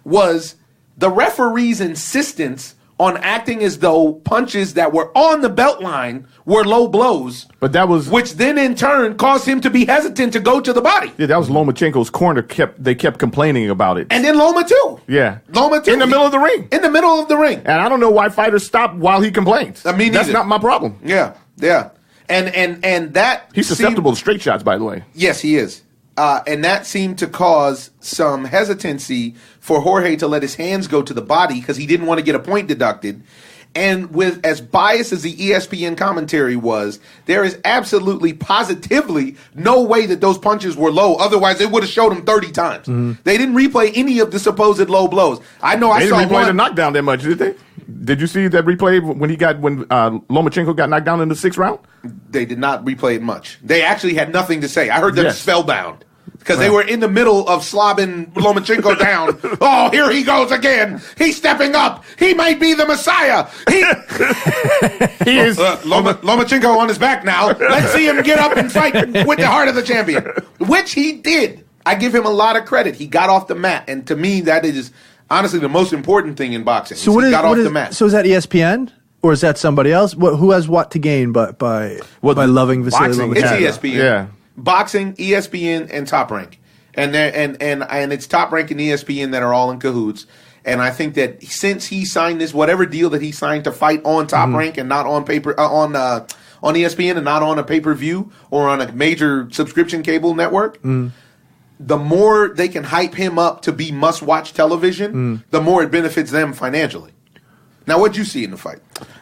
Speaker 2: was the referee's insistence on acting as though punches that were on the belt line were low blows.
Speaker 4: But that was,
Speaker 2: which then in turn caused him to be hesitant to go to the body.
Speaker 4: Yeah, that was Lomachenko's corner. They kept complaining about it.
Speaker 2: And then Loma too.
Speaker 4: Yeah.
Speaker 2: Loma too.
Speaker 4: In the middle of the ring.
Speaker 2: In the middle of the ring.
Speaker 4: And I don't know why fighters stop while he complains.
Speaker 2: I mean,
Speaker 4: that's not my problem.
Speaker 2: Yeah. And that
Speaker 4: he's susceptible to straight shots, by the way.
Speaker 2: Yes, he is. And that seemed to cause some hesitancy for Jorge to let his hands go to the body because he didn't want to get a point deducted. And with as biased as the ESPN commentary was, there is absolutely, positively no way that those punches were low. Otherwise, they would have showed him 30 times. Mm-hmm. They didn't replay any of the supposed low blows. I know
Speaker 4: they
Speaker 2: I saw
Speaker 4: didn't replay the knockdown that much, did they? Did you see that replay when Lomachenko got knocked down in the 6th round?
Speaker 2: They did not replay it much. They actually had nothing to say. I heard them spellbound. Because they were in the middle of slobbing Lomachenko down. Oh, here he goes again. He's stepping up. He might be the Messiah. He is Lomachenko on his back now. Let's see him get up and fight with the heart of the champion, which he did. I give him a lot of credit. He got off the mat, and to me, that is honestly the most important thing in boxing.
Speaker 3: So he got off the mat. So is that ESPN? Or is that somebody else? Who has what to gain by loving Vasily Lomachenko?
Speaker 2: It's ESPN. Yeah. Boxing, ESPN, and Top Rank, and it's Top Rank and ESPN that are all in cahoots. And I think that since he signed this, whatever deal that he signed to fight on Top Rank and not on paper on ESPN and not on a pay-per-view or on a major subscription cable network, the more they can hype him up to be must-watch television, the more it benefits them financially. Now, what'd you see in the fight?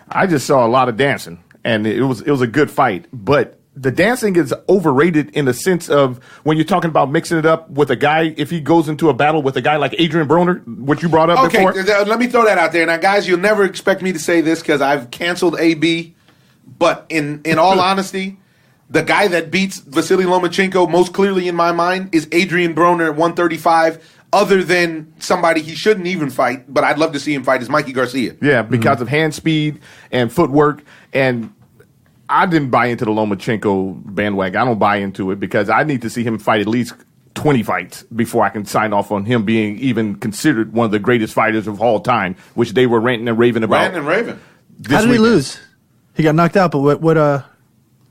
Speaker 4: I just saw a lot of dancing, and it was a good fight, but the dancing is overrated in the sense of when you're talking about mixing it up with a guy, if he goes into a battle with a guy like Adrian Broner, what you brought up before.
Speaker 2: Okay, let me throw that out there. Now, guys, you'll never expect me to say this because I've canceled AB, but in all honesty, the guy that beats Vasily Lomachenko most clearly in my mind is Adrian Broner at 135. Other than somebody he shouldn't even fight, but I'd love to see him fight, is Mikey Garcia.
Speaker 4: Yeah, because of hand speed and footwork. And I didn't buy into the Lomachenko bandwagon. I don't buy into it because I need to see him fight at least 20 fights before I can sign off on him being even considered one of the greatest fighters of all time, which they were ranting and raving about.
Speaker 2: Ranting and raving.
Speaker 3: How did he lose? He got knocked out, but what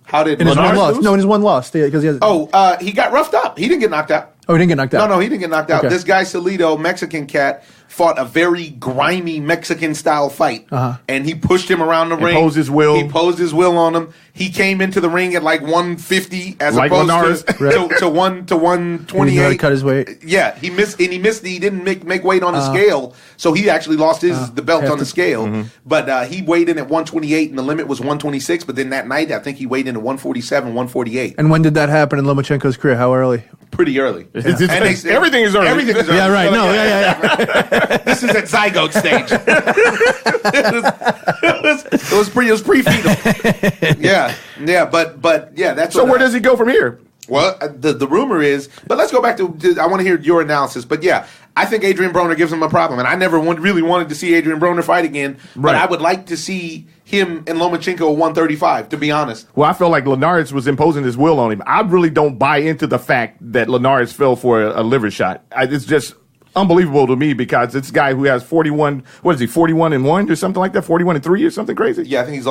Speaker 2: how did
Speaker 3: in his one loss?
Speaker 2: lose?
Speaker 3: No, in his one loss. Because
Speaker 2: he got roughed up. He didn't get knocked out.
Speaker 3: Oh, he didn't get knocked out?
Speaker 2: No, he didn't get knocked out.
Speaker 3: Okay.
Speaker 2: This guy, Salido, Mexican cat, fought a very grimy Mexican-style fight. And he pushed him around the ring.
Speaker 4: Posed his will.
Speaker 2: He posed his will on him. He came into the ring at like 150 as
Speaker 4: like
Speaker 2: opposed to 128.
Speaker 3: He knew how to cut his weight.
Speaker 2: Yeah, he missed. He didn't make weight on the scale, so he actually lost the belt on the scale. But he weighed in at 128, and the limit was 126. But then that night, I think he weighed in at 147, 148.
Speaker 3: And when did that happen in Lomachenko's career? How early?
Speaker 2: Pretty early.
Speaker 4: Everything is early.
Speaker 2: Everything is early.
Speaker 3: Yeah, right. No, yeah.
Speaker 2: This is at zygote stage. It was pre-fetal. Yeah, but that's.
Speaker 4: So where does he go from here?
Speaker 2: Well, the rumor is, but let's go back to I want to hear your analysis. But yeah, I think Adrian Broner gives him a problem, and I never really wanted to see Adrian Broner fight again. But I would like to see him and Lomachenko at 135. To be honest,
Speaker 4: well, I felt like Linares was imposing his will on him. I really don't buy into the fact that Linares fell for a liver shot. It's just unbelievable to me because it's a guy who has 41. What is he? 41-1 or something like that. 41-3 or something crazy.
Speaker 2: Yeah, I think he's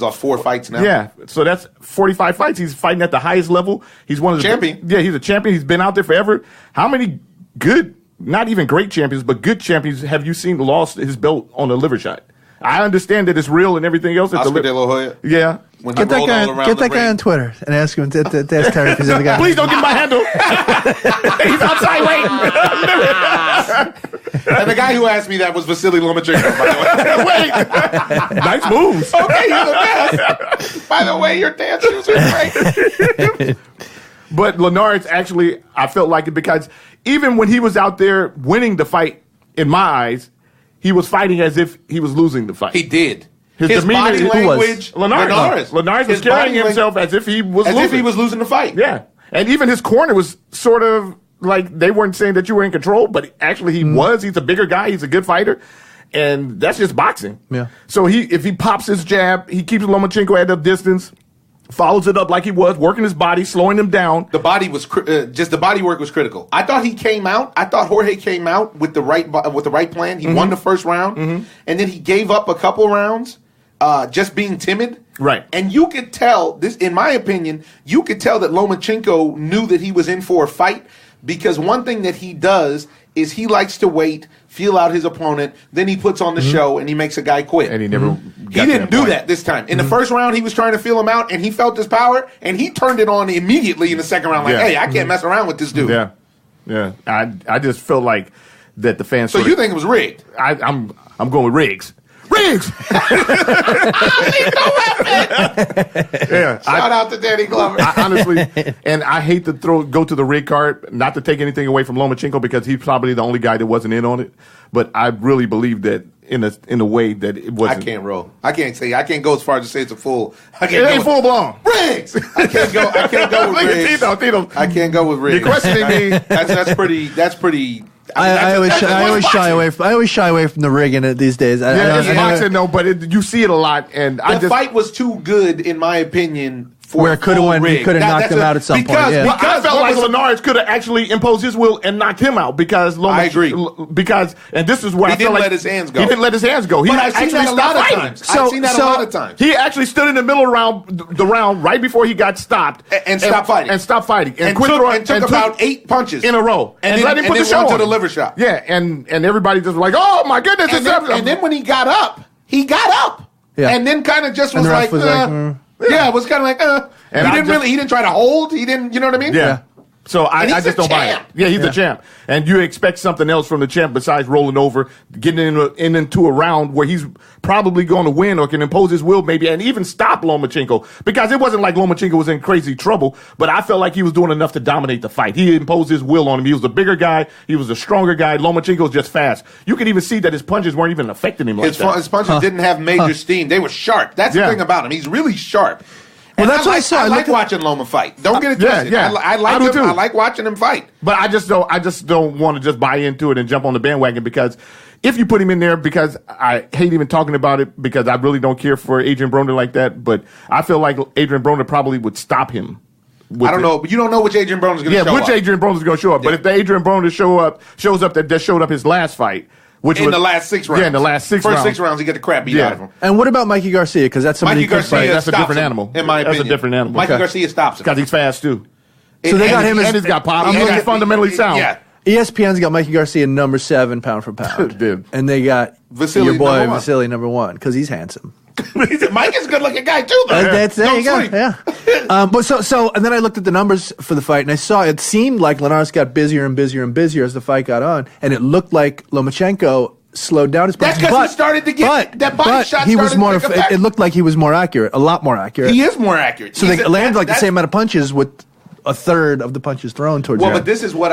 Speaker 2: lost 4 fights now.
Speaker 4: Yeah, so that's 45 fights. He's fighting at the highest level. He's one of the
Speaker 2: champion.
Speaker 4: Yeah, he's a champion. He's been out there forever. How many good, not even great champions, but good champions have you seen lost his belt on a liver shot? I understand that it's real and everything else.
Speaker 2: Oscar De La Hoya.
Speaker 4: Yeah.
Speaker 2: When
Speaker 3: Get that guy on Twitter and ask him to ask Terry if he's the guy.
Speaker 4: Please don't give my handle. He's outside waiting.
Speaker 2: And the guy who asked me that was Vasily Lomachenko, by the way.
Speaker 4: Wait. Nice moves.
Speaker 2: Okay, you're the best. By the way, your dance shoes are great.
Speaker 4: But Linares actually, I felt like it because even when he was out there winning the fight, in my eyes, he was fighting as if he was losing the fight.
Speaker 2: He did.
Speaker 4: His
Speaker 2: body language.
Speaker 4: Linares was carrying himself as if he was losing.
Speaker 2: As if he was losing the fight.
Speaker 4: Yeah. And even his corner was sort of like they weren't saying that you were in control, but actually he was. He's a bigger guy. He's a good fighter. And that's just boxing.
Speaker 3: Yeah.
Speaker 4: So if he pops his jab, he keeps Lomachenko at a distance, follows it up like he was, working his body, slowing him down.
Speaker 2: The body was the body work was critical. I thought Jorge came out with the right plan. He won the first round, and then he gave up a couple rounds, just being timid.
Speaker 4: Right.
Speaker 2: And you could tell this, in my opinion, you could tell that Lomachenko knew that he was in for a fight because one thing that he does is he likes to wait, feel out his opponent, then he puts on the show and he makes a guy quit.
Speaker 4: And he never.
Speaker 2: He didn't do that this time. In the first round, he was trying to feel him out, and he felt his power, and he turned it on immediately in the second round. Like, hey, I can't mess around with this dude.
Speaker 4: Yeah, yeah. I just felt like that the fans.
Speaker 2: So you think it was rigged?
Speaker 4: I'm going with Riggs. Riggs.
Speaker 2: Yeah. Shout out to Danny Glover.
Speaker 4: Honestly, and I hate to go to the rig card, not to take anything away from Lomachenko because he's probably the only guy that wasn't in on it. But I really believe that in a way that it wasn't.
Speaker 2: I can't roll. I can't go as far as to say it's a full.
Speaker 4: It ain't full blown.
Speaker 2: Riggs. I can't go with Riggs.
Speaker 4: Tito.
Speaker 2: I can't go with Riggs.
Speaker 4: You're questioning me.
Speaker 2: That's pretty.
Speaker 3: I always shy away from the rigging these days.
Speaker 4: It's boxing though, but you see it a lot, and
Speaker 2: the fight was too good, in my opinion.
Speaker 3: Where it could have won, he could have knocked him out at some point. Yeah.
Speaker 4: I felt like Linares could have actually imposed his will and knocked him out because
Speaker 2: I agree.
Speaker 4: And this is where
Speaker 2: he didn't let his hands go.
Speaker 4: He didn't let his hands go. He
Speaker 2: I've seen that a lot of times. I've seen that a lot of times.
Speaker 4: He actually stood in the middle round, the round right before he got stopped
Speaker 2: and stopped fighting.
Speaker 4: And stopped fighting
Speaker 2: and took about 8 punches
Speaker 4: in a row
Speaker 2: and
Speaker 4: let him put the show on
Speaker 2: to the liver shot.
Speaker 4: Yeah, and everybody just was like, oh my goodness!
Speaker 2: And then when he got up,
Speaker 3: Yeah.
Speaker 2: And then kind of just was like, yeah, it was kind of like, And he didn't try to hold. He didn't, you know what I mean?
Speaker 4: Yeah. So I just don't buy it. Yeah, he's a champ. And you expect something else from the champ besides rolling over, getting into a round where he's probably going to win or can impose his will maybe and even stop Lomachenko. Because it wasn't like Lomachenko was in crazy trouble, but I felt like he was doing enough to dominate the fight. He imposed his will on him. He was a bigger guy. He was a stronger guy. Lomachenko was just fast. You could even see that his punches weren't even affecting him like that.
Speaker 2: His punches didn't have major steam. They were sharp. That's the thing about him. He's really sharp.
Speaker 3: Well, that's what I saw.
Speaker 2: I like watching Loma fight. Don't get it twisted.
Speaker 4: Yeah.
Speaker 2: I like him. I like watching him fight.
Speaker 4: But I just don't want to just buy into it and jump on the bandwagon because if you put him in there, because I hate even talking about it because I really don't care for Adrian Broner like that. But I feel like Adrian Broner probably would stop him.
Speaker 2: I don't know, but you don't know which Adrian Broner is going to show up.
Speaker 4: Yeah, which Adrian Broner is going to show up. Yeah. But if the Adrian Broner shows up that just showed up his last fight.
Speaker 2: The last 6 rounds.
Speaker 4: Yeah, in the last 6 rounds.
Speaker 2: First 6 rounds, he got the crap beat out of him.
Speaker 3: And what about Mikey Garcia? Because that's somebody
Speaker 2: Mikey Garcia
Speaker 4: that's a different animal.
Speaker 2: In my opinion.
Speaker 4: That's a different animal.
Speaker 2: Mikey Garcia stops him.
Speaker 4: Because he's fast, too.
Speaker 3: So they got him
Speaker 4: and he's got pop. He's fundamentally sound.
Speaker 2: Yeah.
Speaker 3: ESPN's got Mikey Garcia number 7 pound for pound.
Speaker 4: Dude.
Speaker 3: And they got
Speaker 2: Vasily
Speaker 3: your boy
Speaker 2: number 1.
Speaker 3: Vasily number 1 because he's handsome.
Speaker 2: Mike is a good looking guy too, though.
Speaker 3: There you go. Yeah. But so and then I looked at the numbers for the fight and I saw it seemed like Linares got busier and busier and busier as the fight got on, and it looked like Lomachenko slowed down his punches.
Speaker 2: That's because he started to get that body shot.
Speaker 3: He was more. It looked like he was more accurate, a lot more accurate.
Speaker 2: He is more accurate.
Speaker 3: So they landed like the same amount of punches with a third of the punches thrown towards him.
Speaker 2: Well, but this is what,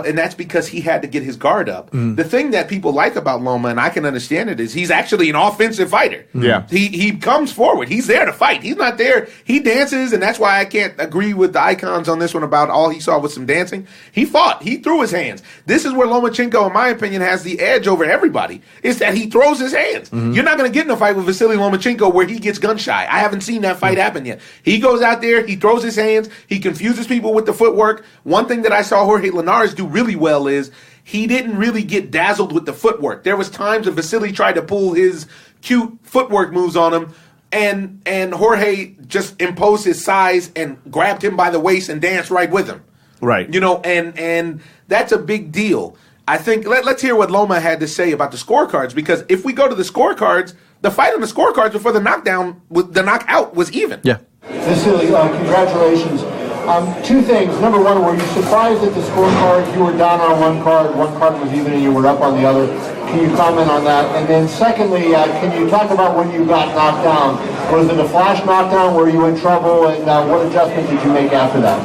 Speaker 2: and that's because he had to get his guard up. The thing that people like about Loma, and I can understand it, is he's actually an offensive fighter.
Speaker 4: Yeah.
Speaker 2: He comes forward. He's there to fight. He's not there. He dances, and that's why I can't agree with the icons on this one about all he saw was some dancing. He fought. He threw his hands. This is where Lomachenko, in my opinion, has the edge over everybody, is that he throws his hands. You're not going to get in a fight with Vasily Lomachenko where he gets gun shy. I haven't seen that fight happen yet. He goes out there, he throws his hands, he confuses confuses people with the footwork. One thing that I saw Jorge Linares do really well is he didn't really get dazzled with the footwork. There was times when Vasily tried to pull his cute footwork moves on him, and Jorge just imposed his size and grabbed him by the waist and danced right with him.
Speaker 4: Right.
Speaker 2: And that's a big deal. I think let's hear what Loma had to say about the scorecards, because if we go to the scorecards, the fight on the scorecards before the knockout was even.
Speaker 3: Yeah.
Speaker 7: Vasily, congratulations. Two things. Number one, were you surprised at the scorecard? You were down on one card was even, and you were up on the other. Can you comment on that? And then secondly, can you talk about when you got knocked down? Was it a flash knockdown? Were you in trouble? And what adjustment did you make after that?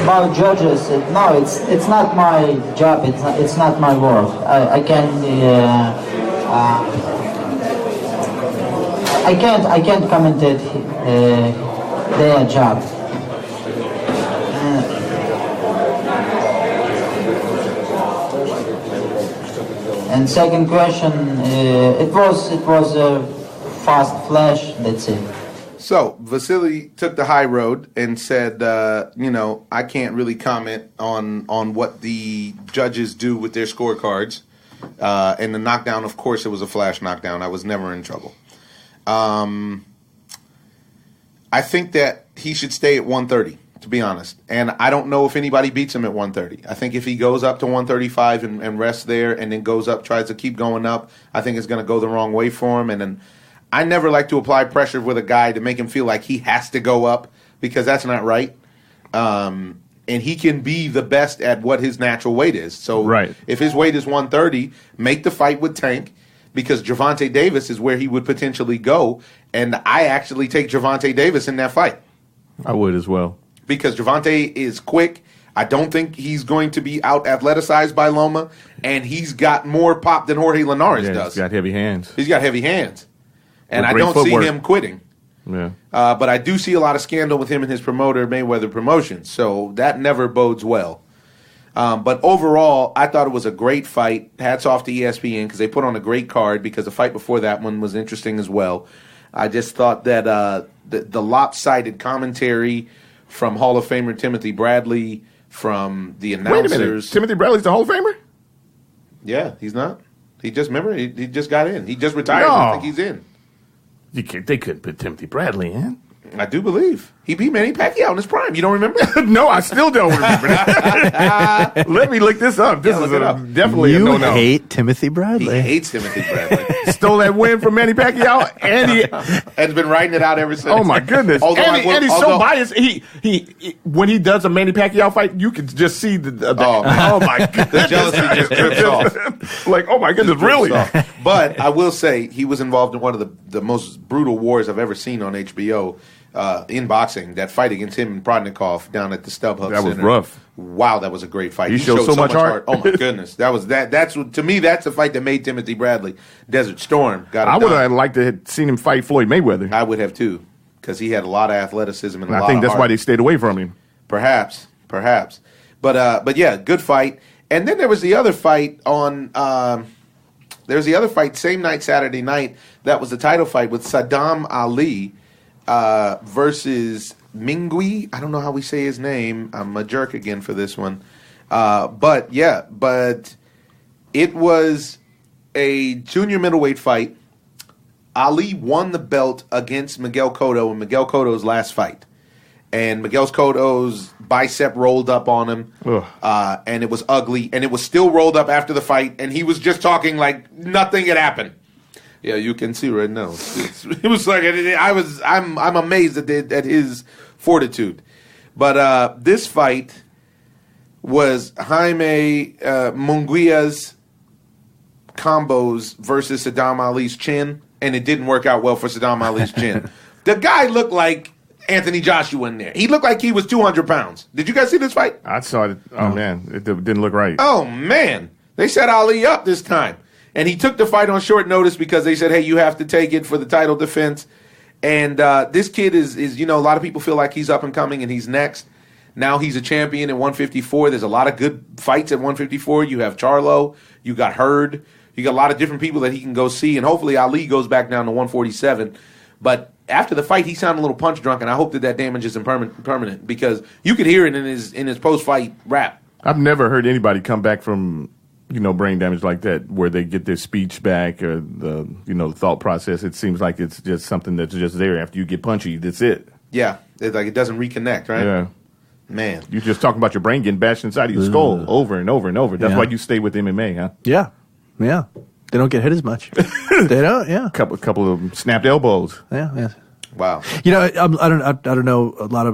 Speaker 8: About judges, no, it's not my job. It's not my work. I can't commentate their job. And second question, it was a fast flash. That's it.
Speaker 2: So Vasily took the high road and said, I can't really comment on what the judges do with their scorecards. And the knockdown, of course, it was a flash knockdown. I was never in trouble. I think that he should stay at 130, to be honest. And I don't know if anybody beats him at 130. I think if he goes up to 135 and rests there and then goes up, tries to keep going up, I think it's going to go the wrong way for him. And then I never like to apply pressure with a guy to make him feel like he has to go up, because that's not right. And he can be the best at what his natural weight is. So if his weight is 130, make the fight with Tank, because Gervonta Davis is where he would potentially go. And I actually take Gervonta Davis in that fight.
Speaker 4: I would as well. Because
Speaker 2: Gervonta is quick. I don't think he's going to be out-athleticized by Loma. And he's got more pop than Jorge Linares does.
Speaker 4: He's got heavy hands.
Speaker 2: He's got heavy hands. And I don't
Speaker 4: footwork.
Speaker 2: see him quitting.
Speaker 4: Yeah.
Speaker 2: But I do see a lot of scandal with him and his promoter, Mayweather Promotions. So that never bodes well. But overall, I thought it was a great fight. Hats off to ESPN, because they put on a great card, because the fight before that one was interesting as well. I just thought that the lopsided commentary from Hall of Famer Timothy Bradley, from the announcers.
Speaker 4: Wait a minute. Timothy Bradley's the Hall of Famer?
Speaker 2: Yeah, he's not. He just just got in. He just retired.
Speaker 4: No.
Speaker 2: I think he's in.
Speaker 4: They couldn't put Timothy Bradley in.
Speaker 2: I do believe. He beat Manny Pacquiao in his prime. You don't remember?
Speaker 4: No, I still don't remember that. Let me look this up. This is definitely a no-no.
Speaker 3: You hate Timothy Bradley.
Speaker 2: He hates Timothy Bradley.
Speaker 4: Stole that win from Manny Pacquiao, and he
Speaker 2: has been writing it out ever since.
Speaker 4: Oh my goodness! And he's so biased. He when he does a Manny Pacquiao fight, you can just see oh my goodness,
Speaker 2: the jealousy just drips off.
Speaker 4: Like, oh my goodness, really?
Speaker 2: But I will say he was involved in one of the most brutal wars I've ever seen on HBO. In boxing, that fight against him and Prodnikov down at the StubHub
Speaker 4: Center.
Speaker 2: That
Speaker 4: was rough.
Speaker 2: Wow, that was a great fight.
Speaker 4: He showed so much heart.
Speaker 2: Oh my goodness, that's to me that's the fight that made Timothy Bradley. Desert Storm got it.
Speaker 4: I would have liked to have seen him fight Floyd Mayweather.
Speaker 2: I would have too, because he had a lot of athleticism and
Speaker 4: I think that's why they stayed away from him.
Speaker 2: Perhaps, but yeah, good fight. And then there was the other fight on. There was the other fight same night, Saturday night. That was the title fight with Saddam Ali. Versus Mingui. I don't know how we say his name. I'm a jerk again for this one. But it was a junior middleweight fight. Ali won the belt against Miguel Cotto in Miguel Cotto's last fight. And Miguel Cotto's bicep rolled up on him. And it was ugly. And it was still rolled up after the fight. And he was just talking like nothing had happened. Yeah, you can see right now. It was like I'm amazed at his fortitude. But this fight was Jaime Munguia's combos versus Saddam Ali's chin, and it didn't work out well for Saddam Ali's chin. The guy looked like Anthony Joshua in there. He looked like he was 200 pounds. Did you guys see this fight?
Speaker 4: I saw it. Oh man, it didn't look right.
Speaker 2: Oh man, they set Ali up this time. And he took the fight on short notice because they said, hey, you have to take it for the title defense. And this kid is a lot of people feel like he's up and coming and he's next. Now he's a champion at 154. There's a lot of good fights at 154. You have Charlo. You got Hurd. You got a lot of different people that he can go see. And hopefully Ali goes back down to 147. But after the fight, he sounded a little punch drunk, and I hope that damage is permanent because you could hear it in his post-fight rap.
Speaker 4: I've never heard anybody come back from, brain damage like that where they get their speech back or the, thought process. It seems like it's just something that's just there after you get punchy. That's it.
Speaker 2: Yeah. It's like it doesn't reconnect, right?
Speaker 4: Yeah.
Speaker 2: Man.
Speaker 4: You're just talking about your brain getting bashed inside of your skull over and over and over. That's why you stay with MMA, huh?
Speaker 3: Yeah. Yeah. They don't get hit as much. They don't, yeah.
Speaker 4: Couple of snapped elbows.
Speaker 3: Yeah.
Speaker 2: Wow.
Speaker 3: I don't know a lot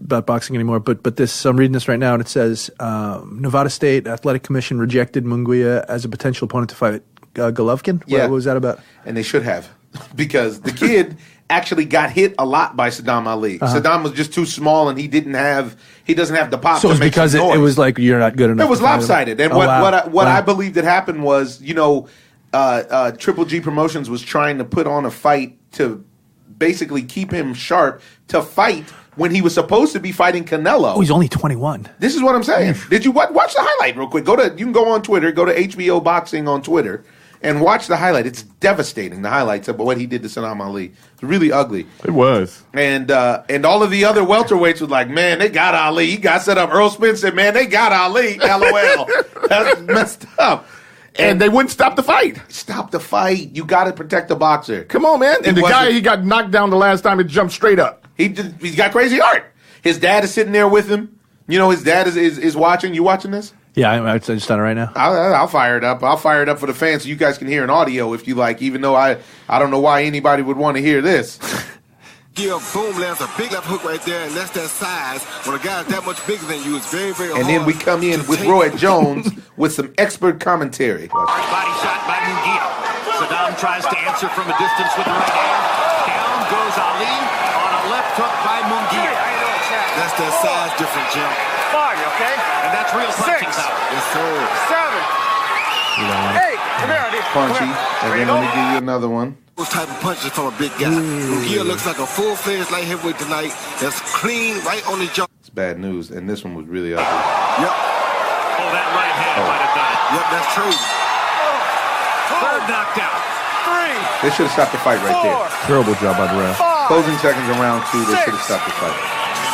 Speaker 3: about boxing anymore, but this I'm reading this right now, and it says Nevada State Athletic Commission rejected Munguia as a potential opponent to fight Golovkin.
Speaker 2: Yeah.
Speaker 3: What was that about?
Speaker 2: And they should have, because the kid actually got hit a lot by Saddam Ali. Saddam was just too small, and he doesn't have the pop.
Speaker 3: So
Speaker 2: to
Speaker 3: it's
Speaker 2: make
Speaker 3: because
Speaker 2: some
Speaker 3: it
Speaker 2: noise.
Speaker 3: was like you're not good enough.
Speaker 2: It was
Speaker 3: to fight him.
Speaker 2: lopsided, and what I believe that happened was, Triple G Promotions was trying to put on a fight to basically keep him sharp to fight when he was supposed to be fighting Canelo.
Speaker 3: Oh, he's only 21.
Speaker 2: This is what I'm saying. Did you watch the highlight real quick? You can go on Twitter, go to HBO Boxing on Twitter, and watch the highlight. It's devastating, the highlights of what he did to Saddam Ali. It's really ugly.
Speaker 4: It was.
Speaker 2: And all of the other welterweights was like, man, they got Ali. He got set up. Earl Spence said, man, they got Ali. LOL. That's messed up.
Speaker 4: And they wouldn't stop the fight.
Speaker 2: Stop the fight. You got to protect the boxer.
Speaker 4: Come on, man. And the guy, he got knocked down the last time, it jumped straight up.
Speaker 2: He's got crazy heart. His dad is sitting there with him. His dad is watching. You watching this?
Speaker 3: Yeah, I'm just on it right now.
Speaker 2: I'll fire it up. I'll fire it up for the fans so you guys can hear an audio if you like, even though I don't know why anybody would want to hear this.
Speaker 9: Yeah, boom, lands a big left hook right there, and that's that size. When a guy's that much bigger than you, it's very, very hard.
Speaker 2: And then we come in with Roy Jones with some expert commentary.
Speaker 10: Body shot by Munguia. Saddam tries to answer from a distance with the right hand. Down goes Ali on a left hook by Munguia.
Speaker 9: That's that size difference, Jim.
Speaker 10: 5, okay? And that's real punching power.
Speaker 9: Yes, sir.
Speaker 10: 7. 8. Come here, Eddie.
Speaker 2: Punchy. And then let me give you another one.
Speaker 9: Those type of punches from a big guy. Munguia looks like a full-fledged light heavyweight tonight. That's clean, right on the jaw.
Speaker 2: It's bad news, and this one was really ugly.
Speaker 9: Yep.
Speaker 10: Oh, that right hand might have done it.
Speaker 9: Yep, that's true.
Speaker 10: Third knockdown. 3.
Speaker 2: They should have stopped the fight right there.
Speaker 4: Terrible job by the ref.
Speaker 2: Closing seconds in round 2, they should have stopped the fight.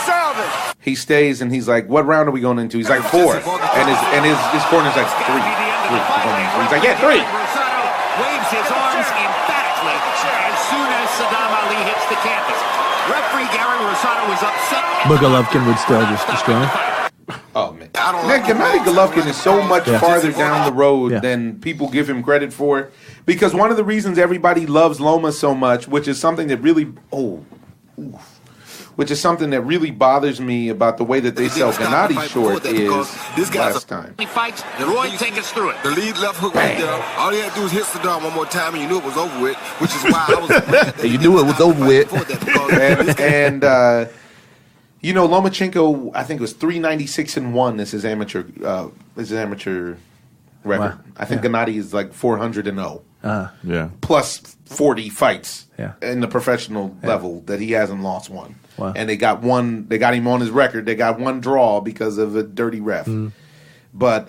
Speaker 10: 7.
Speaker 2: He stays, and he's like, what round are we going into? He's like 4. And his corner's like 3. He's like, yeah, 3.
Speaker 10: Rosado waves his arms emphatically as soon as Saddam Ali hits the canvas. Referee Gary Rosado is upset.
Speaker 3: But Golovkin would still just destroy him.
Speaker 2: Oh, man. Gennady Golovkin is so much farther down the road than people give him credit for. Because one of the reasons everybody loves Loma so much, which is something that really bothers me about the way that they sell Gennady short is last time.
Speaker 10: He fights, and Roy, take us through it.
Speaker 9: The lead left hook right there. All he had to do was hit Saddam one more time, and you knew it was over with, which is why I was...
Speaker 4: You knew it was over with.
Speaker 2: Lomachenko, I think it was 396-1. This is amateur record.
Speaker 3: Wow.
Speaker 2: I think Gennady is like 400-0.
Speaker 4: Yeah.
Speaker 2: Plus 40 fights
Speaker 3: Yeah.
Speaker 2: in the professional level that he hasn't lost one.
Speaker 3: Wow.
Speaker 2: And they got him on his record. They got one draw because of a dirty ref. But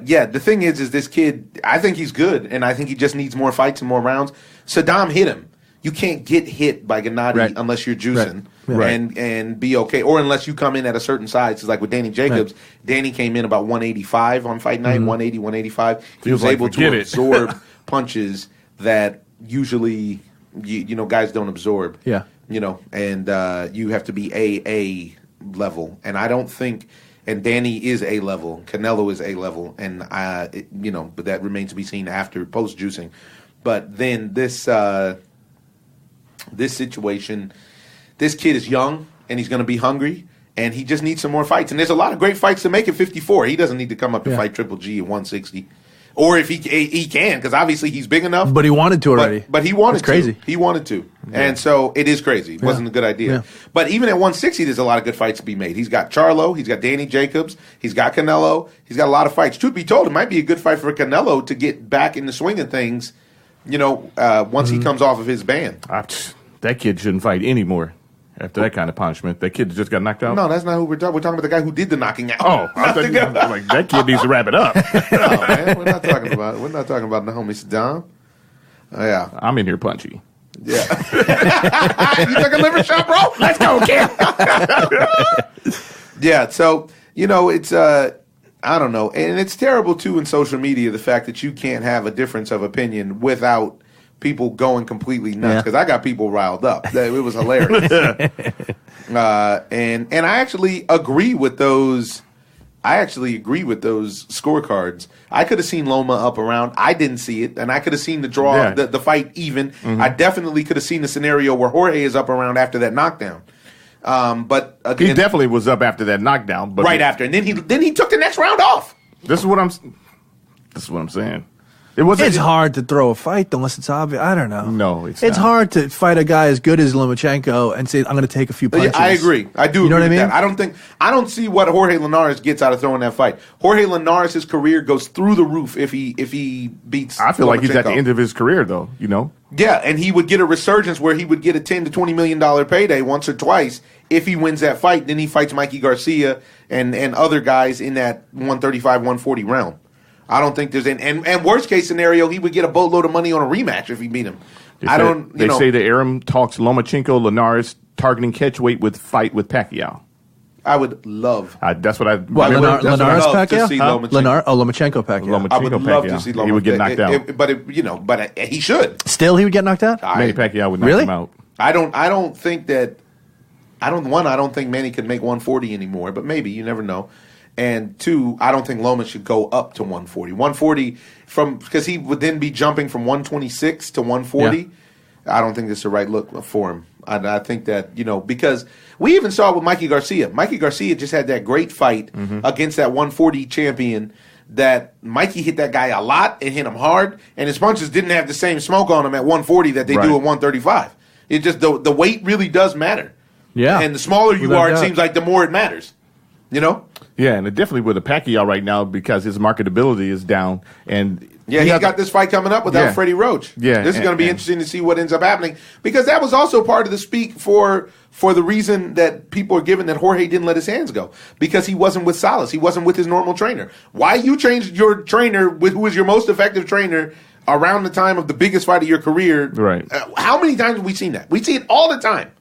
Speaker 2: yeah, the thing is this kid, I think he's good, and I think he just needs more fights and more rounds. Saddam hit him. You can't get hit by Gennady unless you're juicing and be okay, or unless you come in at a certain size. It's like with Danny Jacobs. Danny came in about 185 on fight night, 180, 185. He was able to absorb punches that usually guys don't absorb.
Speaker 3: Yeah.
Speaker 2: And you have to be A level, and I don't think. And Danny is A level. Canelo is A level, and but that remains to be seen after post juicing. But then this situation, this kid is young and he's going to be hungry, and he just needs some more fights. And there's a lot of great fights to make at 54. He doesn't need to come up and fight Triple G at 160. Or if he can, because obviously he's big enough.
Speaker 3: But he wanted to already.
Speaker 2: But he wanted
Speaker 3: to. Crazy.
Speaker 2: He wanted to. Yeah. And so it is crazy. It wasn't a good idea. Yeah. But even at 160, there's a lot of good fights to be made. He's got Charlo. He's got Danny Jacobs. He's got Canelo. He's got a lot of fights. Truth be told, it might be a good fight for Canelo to get back in the swing of things, once he comes off of his ban.
Speaker 4: That kid shouldn't fight anymore. After that kind of punishment, that kid just got knocked out.
Speaker 2: No, that's not who we're talking. We're talking about the guy who did the knocking out.
Speaker 4: Oh, I thought you were like that kid needs to wrap it up.
Speaker 2: No, man, we're not talking about it. We're not talking about the homie Saddam. Oh, yeah,
Speaker 4: I'm in here punchy.
Speaker 2: Yeah, you took a liver shot, bro. Let's go, kid. Yeah, so it's I don't know, and it's terrible too in social media the fact that you can't have a difference of opinion without people going completely nuts, because I got people riled up. It was hilarious. And I actually agree with those. I actually agree with those scorecards. I could have seen Loma up around. I didn't see it, and I could have seen the draw, the fight even. Mm-hmm. I definitely could have seen the scenario where Jorge is up around after that knockdown. But again,
Speaker 4: he definitely was up after that knockdown. But
Speaker 2: after, and then he took the next round off.
Speaker 4: This is what I'm saying.
Speaker 3: It's hard to throw a fight unless it's obvious. I don't know.
Speaker 4: No, it's
Speaker 3: not. Hard to fight a guy as good as Lomachenko and say, I'm going to take a few punches.
Speaker 2: I agree. I do agree with that. I don't see what Jorge Linares gets out of throwing that fight. Jorge Linares' career goes through the roof if he beats
Speaker 4: I feel
Speaker 2: Lomachenko.
Speaker 4: Like he's at the end of his career, though,
Speaker 2: Yeah, and he would get a resurgence where he would get a $10 to $20 million payday once or twice if he wins that fight. Then he fights Mikey Garcia and other guys in that 135, 140 realm. I don't think there's and worst case scenario, he would get a boatload of money on a rematch if he beat him.
Speaker 4: They say that Arum talks Lomachenko, Linares targeting catchweight with fight with Pacquiao.
Speaker 2: I would love.
Speaker 4: That's what I.
Speaker 3: Linares Pacquiao?
Speaker 2: Lomachenko
Speaker 3: Pacquiao.
Speaker 2: I would love to see Lomachenko.
Speaker 4: He would get knocked out.
Speaker 2: But he should.
Speaker 3: Still, he would get knocked out.
Speaker 4: Manny Pacquiao would knock him out.
Speaker 2: I don't think that. I don't think Manny could make 140 anymore. But maybe, you never know. And two, I don't think Loma should go up to 140. 140 because he would then be jumping from 126 to 140. Yeah. I don't think that's the right look for him. I think that, because we even saw it with Mikey Garcia. Mikey Garcia just had that great fight against that 140 champion that Mikey hit that guy a lot and hit him hard, and his punches didn't have the same smoke on him at 140 that they do at 135. It just, the weight really does matter. Yeah. And the smaller you are, it seems like the more it matters.
Speaker 4: Yeah, and it definitely with a Pacquiao right now because his marketability is down. And
Speaker 2: he's got this fight coming up without Freddie Roach. Yeah, this is going to be interesting to see what ends up happening because that was also part of the speak for the reason that people are giving that Jorge didn't let his hands go because he wasn't with Salas. He wasn't with his normal trainer. Why you changed your trainer with who is your most effective trainer around the time of the biggest fight of your career?
Speaker 4: Right.
Speaker 2: How many times have we seen that? We see it all the time.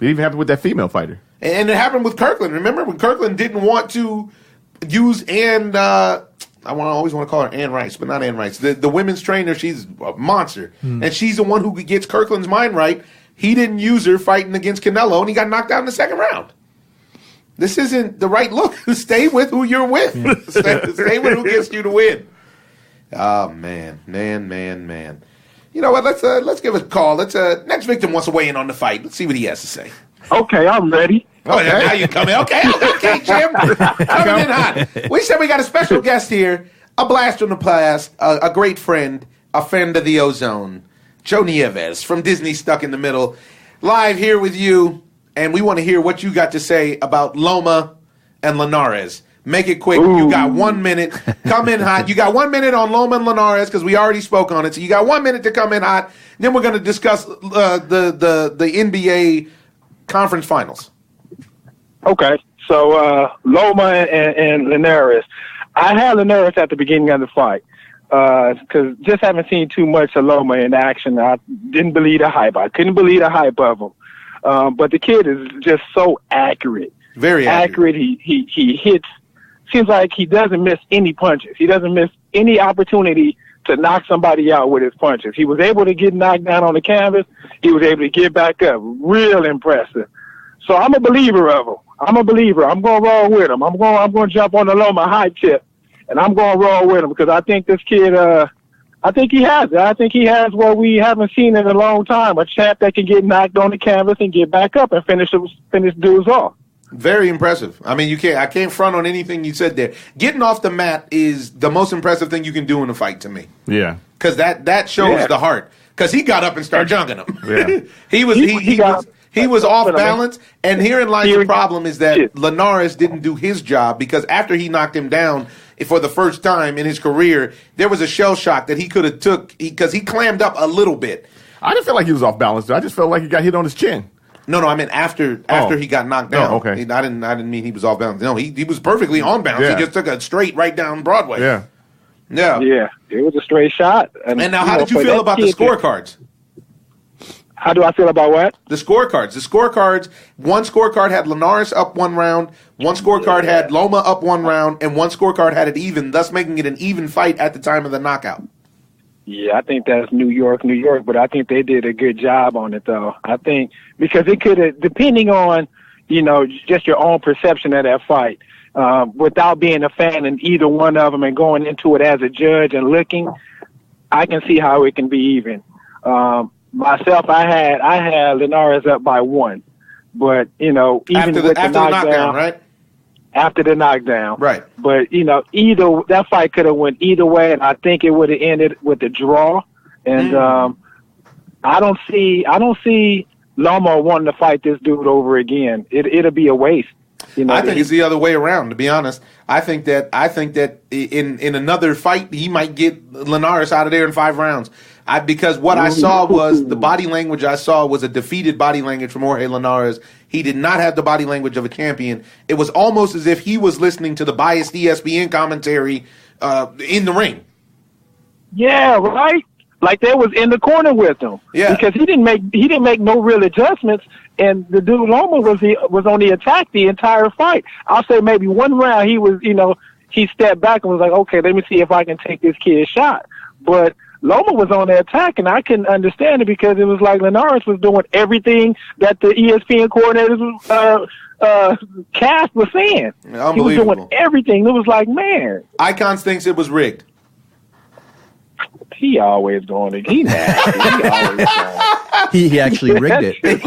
Speaker 4: It even happened with that female fighter.
Speaker 2: And it happened with Kirkland. Remember when Kirkland didn't want to use I always want to call her Ann Rice, but not Ann Rice. The women's trainer, she's a monster. And she's the one who gets Kirkland's mind right. He didn't use her fighting against Canelo, and he got knocked out in the second round. This isn't the right look. Stay with who you're with. Yeah. Stay with who gets you to win. Oh, man. You know what? Let's give a call. Next victim wants to weigh in on the fight. Let's see what he has to say.
Speaker 11: Okay, I'm ready.
Speaker 2: Oh, okay. Now you come in. Okay, Jim. Coming in hot. We said we got a special guest here, a blast from the past, a great friend, a friend of the Ozone, Joe Nieves from Disney Stuck in the Middle, live here with you, and we want to hear what you got to say about Loma and Linares. Make it quick. Ooh. You got 1 minute. Come in hot. You got 1 minute on Loma and Linares because we already spoke on it. So you got 1 minute to come in hot. Then we're going to discuss the NBA conference finals.
Speaker 11: Okay, so Loma and Linares. I had Linares at the beginning of the fight because just haven't seen too much of Loma in action. I didn't believe the hype. I couldn't believe the hype of him. But the kid is just so accurate.
Speaker 2: Very accurate.
Speaker 11: He hits. Seems like he doesn't miss any punches. He doesn't miss any opportunity to knock somebody out with his punches. He was able to get knocked down on the canvas. He was able to get back up. Real impressive. So I'm a believer of him. I'm a believer. I'm going to roll with him. I'm going to jump on the Loma hype tip, and I'm going to roll with him because I think this kid, I think he has it. I think he has what we haven't seen in a long time, a champ that can get knocked on the canvas and get back up and finish dudes off.
Speaker 2: Very impressive. I mean, I can't front on anything you said there. Getting off the mat is the most impressive thing you can do in a fight to me.
Speaker 4: Yeah.
Speaker 2: Because that shows the heart. Because he got up and started junking him.
Speaker 11: Yeah.
Speaker 2: He was off balance, and herein lies the problem is that Linares didn't do his job because after he knocked him down for the first time in his career, there was a shell shock that he could have took because he clammed up a little bit.
Speaker 4: I didn't feel like he was off balance. I just felt like he got hit on his chin.
Speaker 2: No, I meant after he got knocked down.
Speaker 4: Oh, okay.
Speaker 2: I didn't mean he was off bounds. No, he was perfectly on bounds.
Speaker 4: Yeah.
Speaker 2: He just took a straight right down Broadway.
Speaker 4: Yeah.
Speaker 11: Yeah, it was a straight shot.
Speaker 2: And now, how did you feel about the scorecards?
Speaker 11: How do I feel about what?
Speaker 2: The scorecards. One scorecard had Linares up 1 round. One scorecard had Loma up 1 round, and one scorecard had it even, thus making it an even fight at the time of the knockout.
Speaker 11: Yeah, I think that's New York, but I think they did a good job on it, though. I think because it could have, depending on, just your own perception of that fight, without being a fan in either one of them and going into it as a judge and looking, I can see how it can be even. Myself, I had Linares up by 1, but even
Speaker 2: after the knockdown, right?
Speaker 11: After the knockdown,
Speaker 2: right?
Speaker 11: But either that fight could have went either way, and I think it would have ended with a draw. And I don't see Loma wanting to fight this dude over again. It'll be a waste.
Speaker 2: I think it's the other way around. To be honest, I think that in another fight he might get Linares out of there in 5 rounds. Because what I saw was the body language I saw was a defeated body language from Jorge Linares. He did not have the body language of a champion. It was almost as if he was listening to the biased ESPN commentary in the ring.
Speaker 11: Yeah, right. Like they was in the corner with him.
Speaker 2: Yeah,
Speaker 11: because he didn't make no real adjustments, and the dude Loma was on the attack the entire fight. I'll say maybe 1 round he was, he stepped back and was like, okay, let me see if I can take this kid's shot, but Loma was on the attack, and I couldn't understand it because it was like Linares was doing everything that the ESPN coordinators cast was saying.
Speaker 2: Unbelievable.
Speaker 11: He was doing everything. It was like, man.
Speaker 2: Icons thinks it was rigged.
Speaker 11: He always doing it. He nasty.
Speaker 3: He actually rigged it.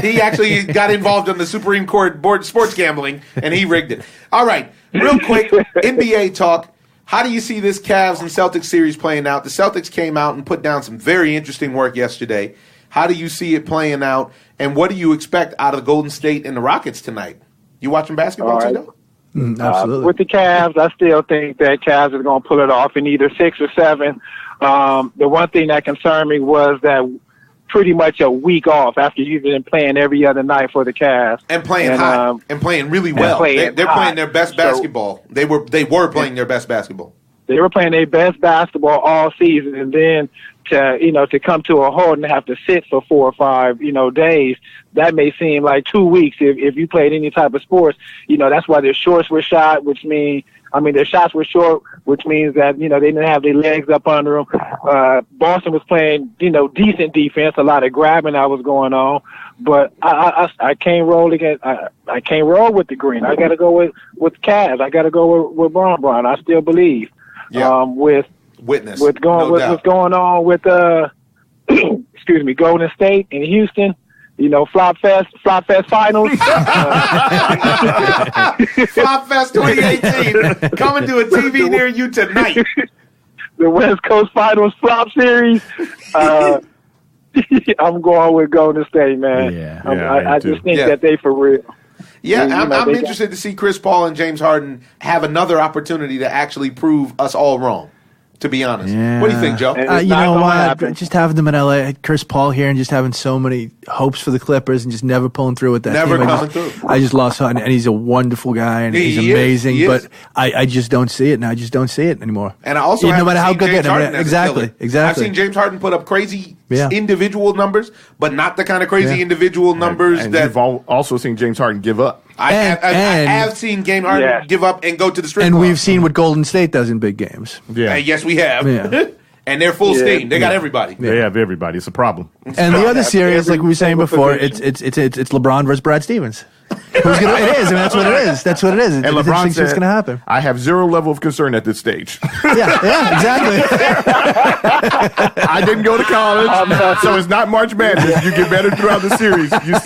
Speaker 2: he actually got involved in the Supreme Court board sports gambling, and he rigged it. All right, real quick, NBA talk. How do you see this Cavs and Celtics series playing out? The Celtics came out and put down some very interesting work yesterday. How do you see it playing out, and what do you expect out of Golden State and the Rockets tonight? You watching basketball, Tito?
Speaker 3: Absolutely.
Speaker 11: With the Cavs, I still think that Cavs are going to pull it off in either 6 or 7. The one thing that concerned me was that pretty much a week off after you've been playing every other night for the Cavs
Speaker 2: and playing hot and playing really well. They're playing their best basketball. They were playing their best basketball. They were playing their best basketball all season, and then to come to a halt and have to sit for 4 or 5 days, that may seem like 2 weeks if you played any type of sports. That's why their shorts were shot, which means their shots were short, which means that they didn't have their legs up under them. Boston was playing decent defense, a lot of grabbing that was going on, but I can't roll against I can't roll with the green. I got to go with Cavs. I got to go with Bron. I still believe. With what's going on with Golden State and Houston. Flop Fest finals. Flop Fest 2018 coming to a TV near you tonight.
Speaker 11: The West Coast Finals Flop Series. I'm going with Golden State, man. I just think that they for real.
Speaker 2: Yeah, I'm interested to see Chris Paul and James Harden have another opportunity to actually prove us all wrong. To be honest, what do you think, Joe?
Speaker 3: You know what? Just having them in LA, Chris Paul here, and just having so many hopes for the Clippers, and just never pulling through with that.
Speaker 2: Never
Speaker 3: team.
Speaker 2: coming through.
Speaker 3: I just lost Harden, and he's a wonderful guy, and he's amazing.
Speaker 2: He
Speaker 3: but I just don't see it, and I just don't see it anymore.
Speaker 2: And I also
Speaker 3: no matter how good
Speaker 2: James Harden
Speaker 3: exactly.
Speaker 2: I've seen James Harden put up crazy individual numbers, but not the kind of crazy individual numbers
Speaker 4: and
Speaker 2: that
Speaker 4: you've also seen James Harden give up.
Speaker 2: I have seen James Harden give up and go to the strip club.
Speaker 3: We've seen what Golden State does in big games.
Speaker 2: Yes, we have. Yeah. And they're full steam. They got everybody.
Speaker 4: They have everybody. It's a problem.
Speaker 3: And the other series, like we were saying before, it's LeBron versus Brad Stevens. Who's gonna? It is. I mean, that's what it is. That's what it is.
Speaker 4: And LeBron said,
Speaker 3: "What's going to happen?"
Speaker 4: I have zero level of concern at this stage.
Speaker 3: Yeah, exactly.
Speaker 4: I didn't go to college, so it's not March Madness. You get better throughout the series. You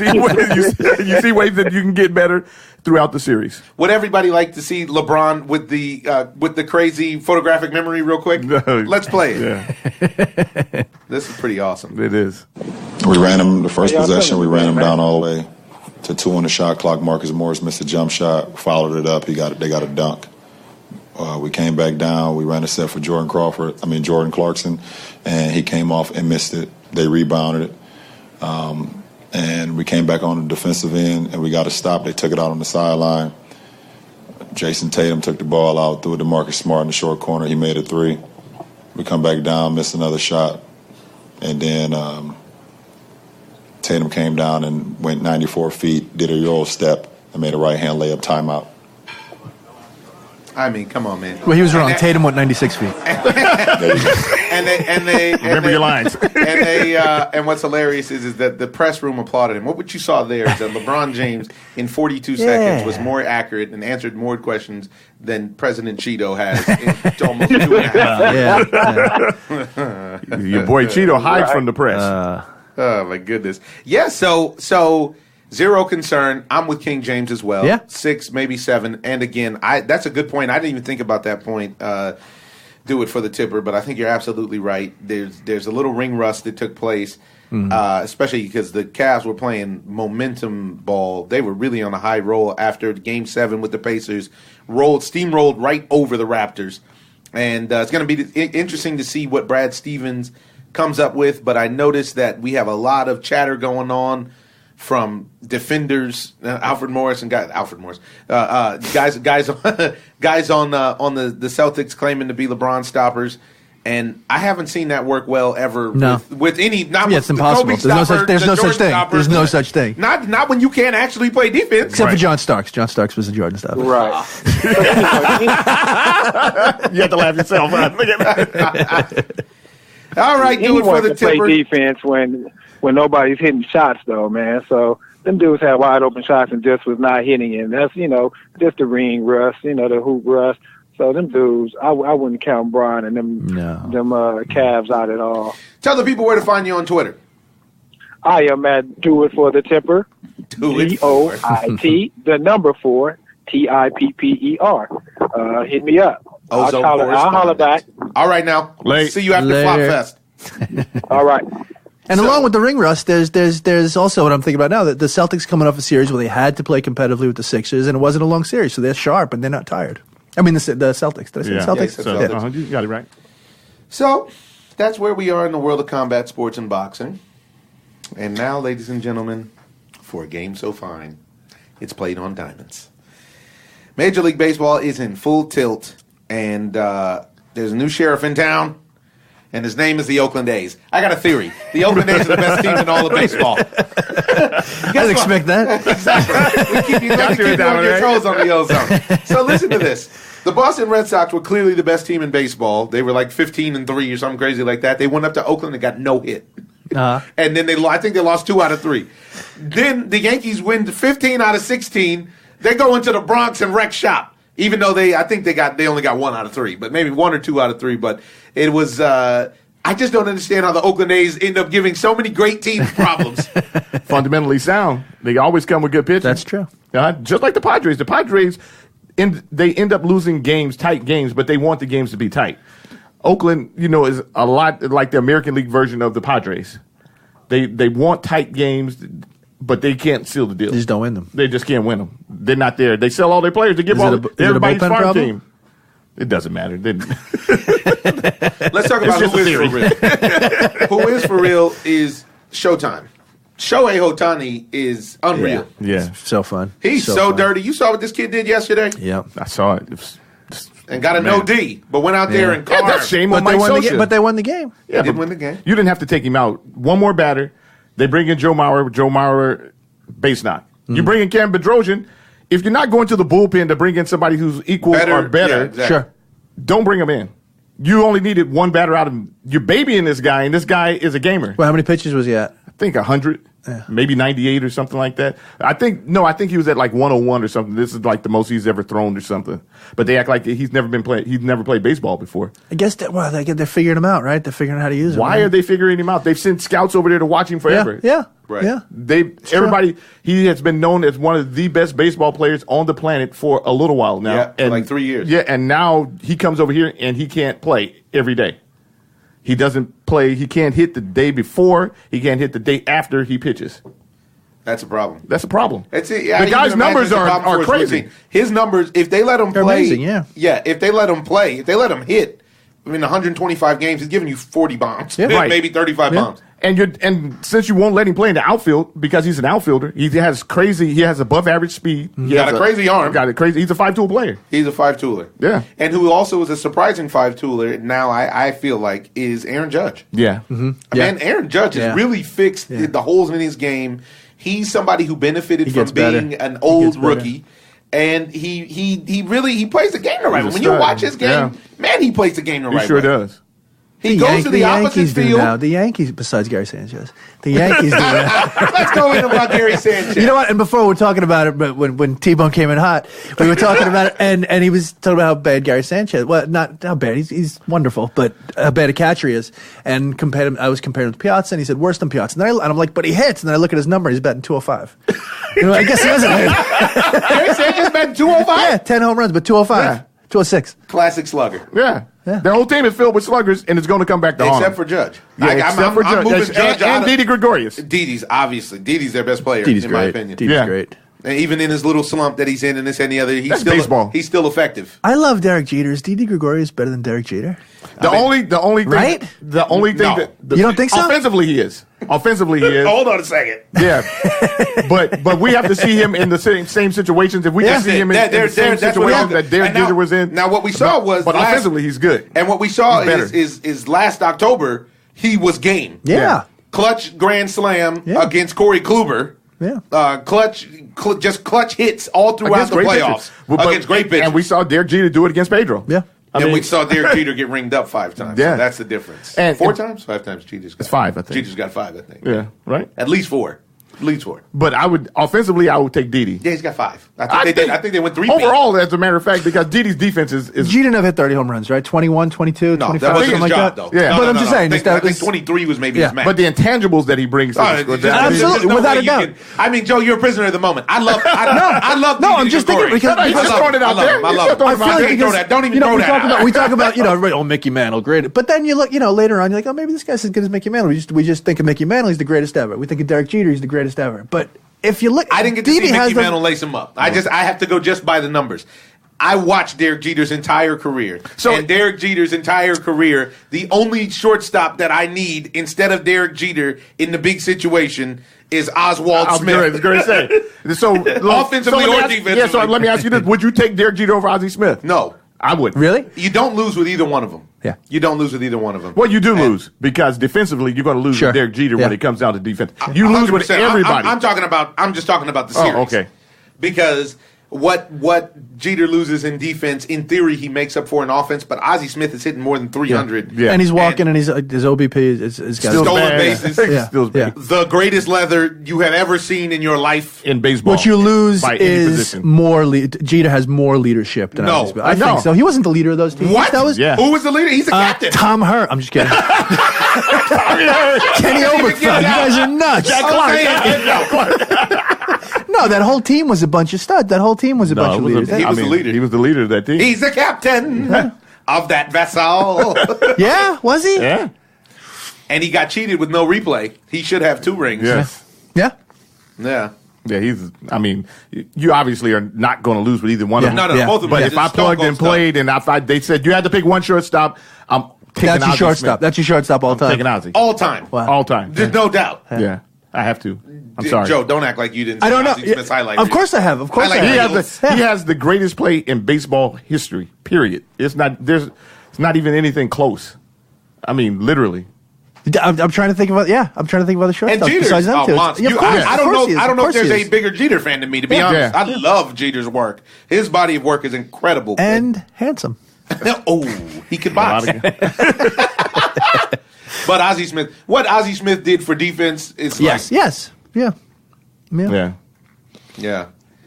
Speaker 4: see ways that you can get better throughout the series.
Speaker 2: Would everybody like to see LeBron with the crazy photographic memory real quick? No. Let's play it.
Speaker 4: Yeah.
Speaker 2: This is pretty awesome.
Speaker 4: It is.
Speaker 12: We ran him the first possession. We ran him down all the way to 2 on the shot clock. Marcus Morris missed a jump shot, followed it up. They got a dunk. We came back down. We ran a set for Jordan Clarkson, and he came off and missed it. They rebounded it. and we came back on the defensive end, and we got a stop. They took it out on the sideline. Jason Tatum took the ball out, threw it to Marcus Smart in the short corner. He made a three. We come back down, missed another shot, and then Tatum came down and went 94 feet, did a Euro step, and made a right-hand layup timeout.
Speaker 2: I mean, come on, man.
Speaker 3: Well, he was wrong. Tatum went 96 feet.
Speaker 2: and they
Speaker 4: remember your lines.
Speaker 2: And what's hilarious is that the press room applauded him. What you saw there is that LeBron James in 42 seconds was more accurate and answered more questions than President Cheeto has in almost 2.5
Speaker 4: years. Your boy Cheeto hides from the press.
Speaker 2: Oh my goodness. Yeah. So. Zero concern. I'm with King James as well.
Speaker 3: Yeah.
Speaker 2: 6, maybe 7. And again, that's a good point. I didn't even think about that point. Do it for the tipper, but I think you're absolutely right. There's a little ring rust that took place, especially because the Cavs were playing momentum ball. They were really on a high roll after Game 7 with the Pacers, steamrolled right over the Raptors. And it's going to be interesting to see what Brad Stevens comes up with, but I noticed that we have a lot of chatter going on from defenders, guys on the Celtics claiming to be LeBron stoppers, and I haven't seen that work well ever.
Speaker 3: No.
Speaker 2: with any. Not
Speaker 3: Yeah,
Speaker 2: with
Speaker 3: it's impossible.
Speaker 2: The Kobe
Speaker 3: There's no such thing.
Speaker 2: stopper.
Speaker 3: There's no such thing.
Speaker 2: Not when you can't actually play defense.
Speaker 3: Except for John Starks. John Starks was a Jordan stopper.
Speaker 11: Right.
Speaker 4: You have to laugh yourself.
Speaker 2: All right, do it for the
Speaker 11: play
Speaker 2: tipper.
Speaker 11: Defense when nobody's hitting shots, though, man. So them dudes had wide open shots and just was not hitting it. And that's, just the ring rust, the hoop rust. So them dudes, I wouldn't count Bron and them Cavs out at all.
Speaker 2: Tell the people where to find you on Twitter.
Speaker 11: I am at Do It For The Tipper.
Speaker 2: Do it.
Speaker 11: DOIT, the number 4, TIPPER. Hit me up. I'll holler back.
Speaker 2: All right, now.
Speaker 4: Late.
Speaker 2: See you after
Speaker 3: Later.
Speaker 2: Flop Fest.
Speaker 11: All right.
Speaker 3: And along with the ring rust, there's also what I'm thinking about now, that the Celtics coming off a series where they had to play competitively with the Sixers, and it wasn't a long series, so they're sharp and they're not tired. I mean, the Celtics. Did I say Celtics?
Speaker 2: Celtics.
Speaker 4: You got it right.
Speaker 2: So that's where we are in the world of combat sports and boxing. And now, ladies and gentlemen, for a game so fine, it's played on diamonds. Major League Baseball is in full tilt, and there's a new sheriff in town. And his name is the Oakland A's. I got a theory. The Oakland A's are the best team in all of baseball.
Speaker 3: I didn't expect that.
Speaker 2: Exactly. We keep you on your toes on the Ozone. So listen to this. The Boston Red Sox were clearly the best team in baseball. They were like 15-3 or something crazy like that. They went up to Oakland and got no hit. And then I think they lost 2 out of 3. Then the Yankees win 15 out of 16. They go into the Bronx and wreck shop. Even though I think they only got 1 out of 3, but maybe 1 or 2 out of 3. But it was, I just don't understand how the Oakland A's end up giving so many great teams problems.
Speaker 4: Fundamentally sound. They always come with good pitching.
Speaker 3: That's true.
Speaker 4: Just like the Padres. The Padres, they end up losing games, tight games, but they want the games to be tight. Oakland, is a lot like the American League version of the Padres. They want tight games, but they can't seal the deal.
Speaker 3: They just don't win them.
Speaker 4: They just can't win them. They're not there. They sell all their players. They give everybody's farm
Speaker 3: problem?
Speaker 4: team. It doesn't matter.
Speaker 2: Let's talk about who is for real. Who is for real is Showtime. Shohei Ohtani is unreal.
Speaker 4: Yeah.
Speaker 3: So fun.
Speaker 2: He's so dirty. You saw what this kid did yesterday?
Speaker 3: Yep.
Speaker 4: I saw it.
Speaker 2: And got a no D, but went out there and carved.
Speaker 4: That's shame on
Speaker 3: But
Speaker 4: Mike Scioscia.
Speaker 3: they won the game.
Speaker 2: They did win the game.
Speaker 4: You didn't have to take him out. One more batter. They bring in Joe Mauer, base knock. You bring in Cam Bedrosian. If you're not going to the bullpen to bring in somebody who's equal or better,
Speaker 2: yeah, exactly.
Speaker 3: Sure.
Speaker 4: Don't bring him in. You only needed 1 batter out of him. You're babying this guy, and this guy is a gamer.
Speaker 3: Well, how many pitches was he at?
Speaker 4: I think 100, maybe 98 or something like that. I think he was at like 101 or something. This is like the most he's ever thrown or something. But they act like he's never played baseball before.
Speaker 3: I guess they're figuring him out, right? They're figuring out how to use him.
Speaker 4: Why are they figuring him out? They've sent scouts over there to watch him forever.
Speaker 3: Yeah.
Speaker 2: Right.
Speaker 3: Yeah.
Speaker 4: He has been known as one of the best baseball players on the planet for a little while now.
Speaker 2: Yeah, for like 3 years.
Speaker 4: Yeah, and now he comes over here and he can't play every day. He doesn't play. He can't hit the day before. He can't hit the day after he pitches.
Speaker 2: That's a problem.
Speaker 4: That's a problem.
Speaker 2: The
Speaker 4: guy's numbers are crazy.
Speaker 2: His numbers, if they let him play,
Speaker 3: amazing, yeah.
Speaker 2: if they let him play, if they let him hit, in 125 games, he's giving you 40 bombs,
Speaker 4: Right.
Speaker 2: maybe 35 bombs.
Speaker 4: And since you won't let him play in the outfield because he's an outfielder, he has above average speed. He
Speaker 2: got a crazy arm.
Speaker 4: He's a 5-tool player.
Speaker 2: He's a 5-tooler.
Speaker 4: Yeah.
Speaker 2: And who also is a surprising 5-tooler now, I feel like, is Aaron Judge.
Speaker 4: Yeah.
Speaker 2: Man, Aaron Judge has really fixed the holes in his game. He's somebody who benefited from being an old rookie. And he really plays the game the right way. When you watch his game, man, he plays the game the right way.
Speaker 4: He sure does.
Speaker 2: He goes to the opposite field.
Speaker 3: Now. The Yankees, besides Gary Sanchez, the Yankees do now.
Speaker 2: Let's go in about Gary Sanchez.
Speaker 3: You know what? And before we're talking about it, but when T-Bone came in hot, we were talking about it, and he was talking about how bad Gary Sanchez. Well, not how bad. He's wonderful, but how bad a catcher he is. And compared him, I was comparing him to Piazza, and he said worse than Piazza. And I'm like, but he hits. And then I look at his number, he's batting 205. I guess he doesn't hit.
Speaker 2: Gary Sanchez batting 205.
Speaker 3: Yeah, 10 home runs, but 205, 206.
Speaker 2: Classic slugger.
Speaker 4: Yeah. Their whole team is filled with sluggers, and it's going to come back to harm.
Speaker 2: Except for Judge.
Speaker 4: Yeah,
Speaker 2: I'm moving Judge
Speaker 4: and Didi Gregorius.
Speaker 2: Didi's, obviously. Didi's their best player,
Speaker 3: Didi's
Speaker 2: in
Speaker 3: great.
Speaker 2: my opinion.
Speaker 3: Didi's great.
Speaker 2: And even in his little slump that he's in and this and the other, he's still effective.
Speaker 3: I love Derek Jeter. Is Didi Gregorius better than Derek Jeter?
Speaker 4: The only thing,
Speaker 3: right?
Speaker 4: The only thing that
Speaker 3: you don't think so?
Speaker 4: Offensively, he is.
Speaker 2: Hold on a second.
Speaker 4: Yeah, but we have to see him in the same situations. If we can see him in the same situations that Derek Jeter was in.
Speaker 2: Now, what we saw was,
Speaker 4: but offensively, he's good.
Speaker 2: And what we saw is last October he was game.
Speaker 3: Yeah.
Speaker 2: Clutch grand slam against Corey Kluber.
Speaker 3: Yeah.
Speaker 2: Clutch hits all throughout the playoffs against great pitchers.
Speaker 4: And we saw Derek Jeter do it against Pedro.
Speaker 3: Yeah.
Speaker 2: And we saw Derek Jeter get ringed up 5 times.
Speaker 4: Yeah.
Speaker 2: So that's the difference.
Speaker 4: And
Speaker 2: 4 times? 5 times Jeter's got.
Speaker 4: It's 5, I think.
Speaker 2: Jeter's got 5, I think.
Speaker 4: Yeah, right?
Speaker 2: At least 4. At least 4.
Speaker 4: But I would take Didi.
Speaker 2: Yeah, he's got 5. I think they went 3.
Speaker 4: Overall, as a matter of fact, because Didi's defense is
Speaker 3: Jeter never hit 30 home runs, right? 21, 22,
Speaker 2: No,
Speaker 3: 25,
Speaker 2: that wasn't
Speaker 3: something
Speaker 2: his
Speaker 3: like
Speaker 2: job,
Speaker 3: that.
Speaker 2: though.
Speaker 4: Yeah.
Speaker 3: But I'm just saying.
Speaker 2: I think 23 was maybe his max.
Speaker 4: But the intangibles that he brings to the squad.
Speaker 3: Absolutely, without a doubt.
Speaker 2: I mean, Joe, you're a prisoner of the moment. I love
Speaker 3: No, I'm just thinking because
Speaker 4: he's just throwing it out there.
Speaker 2: I love him.
Speaker 3: I feel like because,
Speaker 2: Don't even throw that.
Speaker 3: We talk about everybody, Mickey Mantle, great. But then you look, later on, you're like, oh, maybe this guy's as good as Mickey Mantle. We just think of Mickey Mantle, he's the greatest ever. We think of Derek Jeter, he's the greatest ever. But if you look,
Speaker 2: I didn't get to see Mickey Mantle lace him up. I have to go just by the numbers. I watched Derek Jeter's entire career. And Derek Jeter's entire career, the only shortstop that I need instead of Derek Jeter in the big situation is Oswald Smith.
Speaker 4: I was going to say. So
Speaker 2: offensively or defensively.
Speaker 4: Yeah, so let me ask you this. Would you take Derek Jeter over Ozzie Smith?
Speaker 2: No.
Speaker 4: I would.
Speaker 3: Really?
Speaker 2: You don't lose with either one of them.
Speaker 3: Yeah.
Speaker 2: You don't lose with either one of them.
Speaker 4: Well, you do lose because defensively you're going to lose with Derek Jeter when it comes down to defense. You lose with everybody.
Speaker 2: I'm just talking about the series.
Speaker 4: Oh, okay.
Speaker 2: Because what Jeter loses in defense, in theory, he makes up for in offense. But Ozzie Smith is hitting more than 300.
Speaker 3: Yeah. And he's walking, and his OBP is got
Speaker 2: stolen bases.
Speaker 4: The
Speaker 2: greatest leather you have ever seen in your life
Speaker 4: in baseball.
Speaker 3: What you lose
Speaker 4: is
Speaker 3: more. Jeter has more leadership than Ozzie Smith. I think so. He wasn't the leader of those teams.
Speaker 2: What?
Speaker 3: That was,
Speaker 2: Who was the leader? He's the captain.
Speaker 3: Tom Hurt. I'm just kidding. Kenny Oberfeld. You guys are nuts.
Speaker 2: Jack Clark.
Speaker 3: No, that whole team was a bunch of studs. That whole team was a bunch of leaders.
Speaker 2: He was the leader.
Speaker 4: He was the leader of that team.
Speaker 2: He's the captain of that vessel.
Speaker 3: Yeah, was he?
Speaker 4: Yeah.
Speaker 2: And he got cheated with no replay. He should have 2 rings.
Speaker 4: Yes.
Speaker 3: Yeah.
Speaker 2: Yeah.
Speaker 4: Yeah, you obviously are not going to lose with either one of them.
Speaker 2: No, both of them.
Speaker 4: But if I plugged and played and they said you had to pick one shortstop, I'm taking
Speaker 3: That's your
Speaker 4: Ozzie
Speaker 3: shortstop.
Speaker 4: Smith.
Speaker 3: That's your shortstop all time.
Speaker 4: Taking Ozzie.
Speaker 2: All time.
Speaker 3: Wow.
Speaker 4: All time.
Speaker 2: There's no doubt.
Speaker 4: Yeah. I have to. I'm sorry.
Speaker 2: Joe, don't act like you didn't see
Speaker 3: I don't know.
Speaker 2: Ozzie Smith's highlight
Speaker 3: Of course I have. Of course I have.
Speaker 4: He has the greatest play in baseball history, period. It's not even anything close. I mean, literally.
Speaker 3: I'm trying to think about I'm trying to think about the shortstop.
Speaker 2: And Jeter's
Speaker 3: besides them two.
Speaker 2: monster.
Speaker 3: Yeah, of course,
Speaker 2: I don't know. I don't know if there's
Speaker 3: he is.
Speaker 2: a bigger Jeter fan than me. To be honest, I love Jeter's work. His body of work is incredible
Speaker 3: and handsome.
Speaker 2: Oh, he could box. But Ozzie Smith, what Ozzie Smith did for defense is yeah.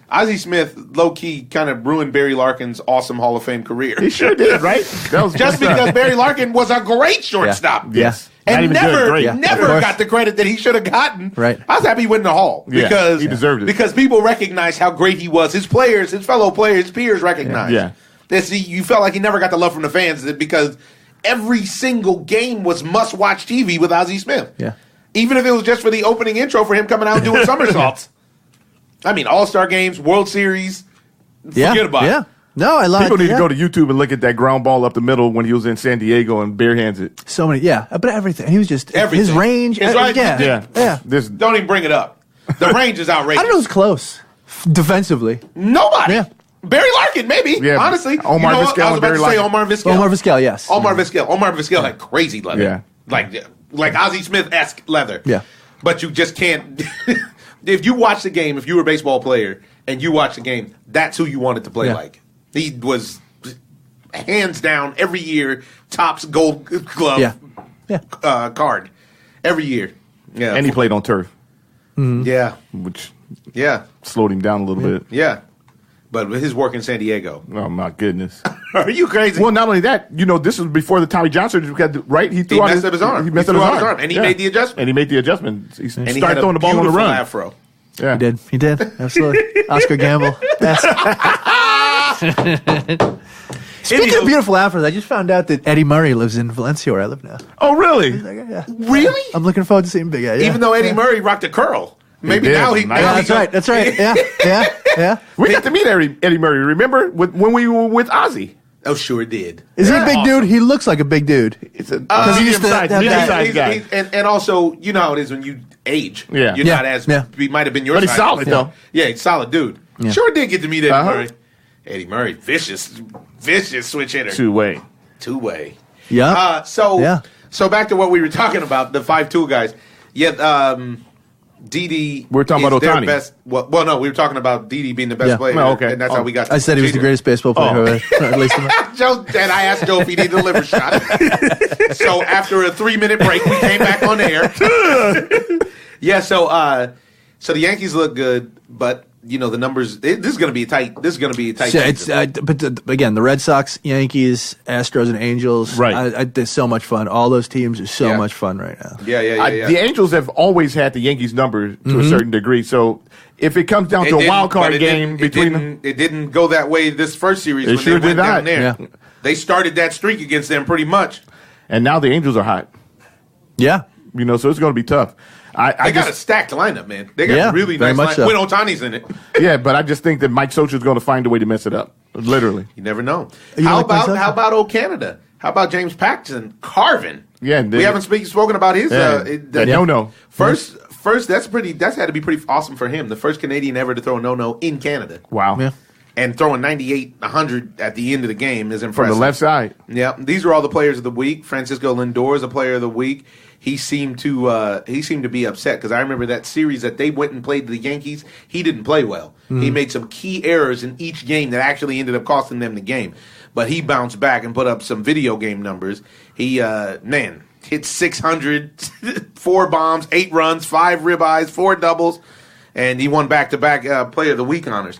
Speaker 2: Ozzie Smith, low key, kind of ruined Barry Larkin's awesome Hall of Fame career.
Speaker 4: He sure did, right? That was
Speaker 2: just because Barry Larkin was a great shortstop.
Speaker 4: Yes.
Speaker 2: And never got the credit that he should have gotten.
Speaker 3: Right.
Speaker 2: I was happy he went in the Hall because
Speaker 4: he deserved it.
Speaker 2: Because people recognized how great he was. His players, his fellow players, his peers recognized.
Speaker 4: Yeah.
Speaker 2: You felt like he never got the love from the fans because every single game was must-watch TV with Ozzie Smith.
Speaker 3: Yeah.
Speaker 2: Even if it was just for the opening intro for him coming out and doing somersaults. I mean, All-Star games, World Series, forget about it.
Speaker 3: No, I love
Speaker 4: People need to go to YouTube and look at that ground ball up the middle when he was in San Diego and barehands it.
Speaker 3: So many, but everything. He was just
Speaker 2: Everything.
Speaker 3: his range.
Speaker 2: His right-
Speaker 3: yeah.
Speaker 2: Don't even bring it up. The range is outrageous.
Speaker 3: I don't know. It was close defensively.
Speaker 2: Nobody.
Speaker 3: Yeah.
Speaker 2: Barry Larkin, maybe.
Speaker 4: Yeah,
Speaker 2: honestly.
Speaker 4: Omar Vizquel
Speaker 2: I was
Speaker 4: and
Speaker 2: about
Speaker 4: Barry
Speaker 2: to say
Speaker 4: Larkin.
Speaker 2: Omar Vizquel.
Speaker 3: Omar Vizquel, yes.
Speaker 2: Omar Vizquel. Omar Vizquel had crazy leather.
Speaker 4: Yeah.
Speaker 2: Like Ozzie Smith-esque leather.
Speaker 3: Yeah.
Speaker 2: But you just can't. If you watch the game, if you were a baseball player and you watch the game, that's who you wanted to play like. He was hands down every year Topps Gold Glove card every year. Yeah,
Speaker 4: And he played on turf,
Speaker 2: yeah,
Speaker 4: which
Speaker 2: slowed
Speaker 4: him down a little bit.
Speaker 2: Yeah, but his work in San Diego.
Speaker 4: Oh my goodness!
Speaker 2: Are you crazy?
Speaker 4: Well, not only that, this was before the Tommy John surgery. Right? He
Speaker 2: messed up his arm.
Speaker 4: He messed up his arm,
Speaker 2: and he made the adjustment.
Speaker 4: And he made the adjustment. He
Speaker 2: And he
Speaker 4: started
Speaker 2: had a
Speaker 4: throwing the ball on the
Speaker 2: beautiful
Speaker 4: run.
Speaker 2: Afro.
Speaker 4: Yeah,
Speaker 3: He did. Absolutely. Oscar Gamble. Yes. Speaking of beautiful afros, I just found out that Eddie Murray lives in Valencia, where I live now.
Speaker 4: Oh, really?
Speaker 3: Yeah.
Speaker 2: Really?
Speaker 3: I'm looking forward to seeing Big Ed. Yeah.
Speaker 2: Even though Eddie Murray rocked a curl, maybe
Speaker 4: did.
Speaker 2: now he.
Speaker 4: Nice.
Speaker 2: now he
Speaker 3: That's right. Yeah.
Speaker 4: We got to meet Eddie Murray. Remember when we were with Ozzy?
Speaker 2: Oh, sure did.
Speaker 3: Is he a big dude? He looks like a big dude.
Speaker 4: It's a
Speaker 3: he used to have that-
Speaker 4: medium-sized guy.
Speaker 2: And also, you know how it is when you age.
Speaker 4: Yeah.
Speaker 2: You're not as. He might have been your
Speaker 4: But he's
Speaker 2: size
Speaker 4: solid,
Speaker 2: before.
Speaker 4: though.
Speaker 2: Yeah, he's solid dude.
Speaker 3: Yeah.
Speaker 2: Sure did get to meet Eddie
Speaker 4: Uh-huh.
Speaker 2: Murray. Eddie Murray, vicious switch hitter.
Speaker 4: Two-way.
Speaker 3: Yeah.
Speaker 2: So back to what we were talking about, the 5 tool guys. Yeah, Didi.
Speaker 4: We're talking about
Speaker 2: is their
Speaker 4: Ohtani.
Speaker 2: Best. Well, no, we were talking about Didi being the best player.
Speaker 4: Oh, okay.
Speaker 2: And that's how we got.
Speaker 3: I said he was the greatest baseball player. At least in the-
Speaker 2: Joe, and I asked Joe if he needed a liver shot. So after a 3-minute break, we came back on air. Yeah, so the Yankees look good, but the numbers. This is going to be tight. This is going to be a tight.
Speaker 3: Yeah, it's again the Red Sox, Yankees, Astros, and Angels.
Speaker 4: Right.
Speaker 3: They're so much fun. All those teams are so much fun right now.
Speaker 2: Yeah.
Speaker 4: The Angels have always had the Yankees number to a certain degree. So if it comes down to a wild card game between them,
Speaker 2: it didn't go that way this first series.
Speaker 4: It
Speaker 2: when
Speaker 4: sure
Speaker 2: they went
Speaker 4: did not.
Speaker 2: down there.
Speaker 3: Yeah.
Speaker 2: They started that streak against them pretty much.
Speaker 4: and now the Angels are hot.
Speaker 3: Yeah.
Speaker 4: So it's going to be tough.
Speaker 2: They got a stacked lineup, man. They got really nice lineup.
Speaker 3: so.
Speaker 2: When Ohtani's in it.
Speaker 4: Yeah, but I just think that Mike Socha is going to find a way to mess it up. Literally.
Speaker 2: You never know.
Speaker 3: How
Speaker 2: about old Canada? How about James Paxton carving?
Speaker 4: Yeah,
Speaker 2: we haven't spoken about his.
Speaker 4: No.
Speaker 2: First, that's had to be pretty awesome for him. The first Canadian ever to throw a no in Canada.
Speaker 4: Wow.
Speaker 3: Yeah.
Speaker 2: And throwing 98, 100 at the end of the game is impressive.
Speaker 4: From the left side.
Speaker 2: Yeah, these are all the players of the week. Francisco Lindor is a player of the week. He seemed to be upset because I remember that series that they went and played the Yankees. He didn't play well. He made some key errors in each game that actually ended up costing them the game. But he bounced back and put up some video game numbers. He hit 600, 4 bombs, 8 runs, 5 ribeyes, 4 doubles, and he won back-to-back Player of the Week honors.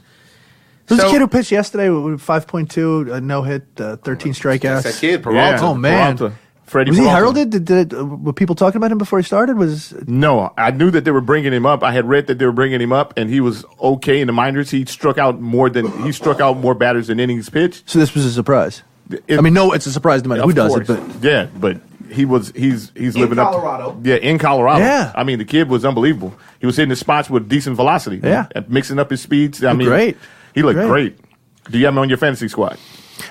Speaker 3: There's a kid who pitched yesterday with 5.2, a no-hit, 13 strikeouts.
Speaker 2: That's that kid, Peralta.
Speaker 3: Yeah. Oh, man.
Speaker 4: Peralta. Freddie
Speaker 3: Was he
Speaker 4: Peralta.
Speaker 3: heralded? Were people talking about him before he started?
Speaker 4: No, I knew that they were bringing him up. I had read that they were bringing him up, and he was okay in the minors. He struck out more batters than innings pitched.
Speaker 3: So this was a surprise. It's a surprise no matter who does it. But
Speaker 4: yeah, but he's living
Speaker 2: Colorado.
Speaker 4: up. Yeah, in Colorado.
Speaker 3: Yeah.
Speaker 4: I mean, the kid was unbelievable. He was hitting the spots with decent velocity.
Speaker 3: Yeah.
Speaker 4: Mixing up his speeds.
Speaker 3: Great.
Speaker 4: He looked great. Do you have him on your fantasy squad?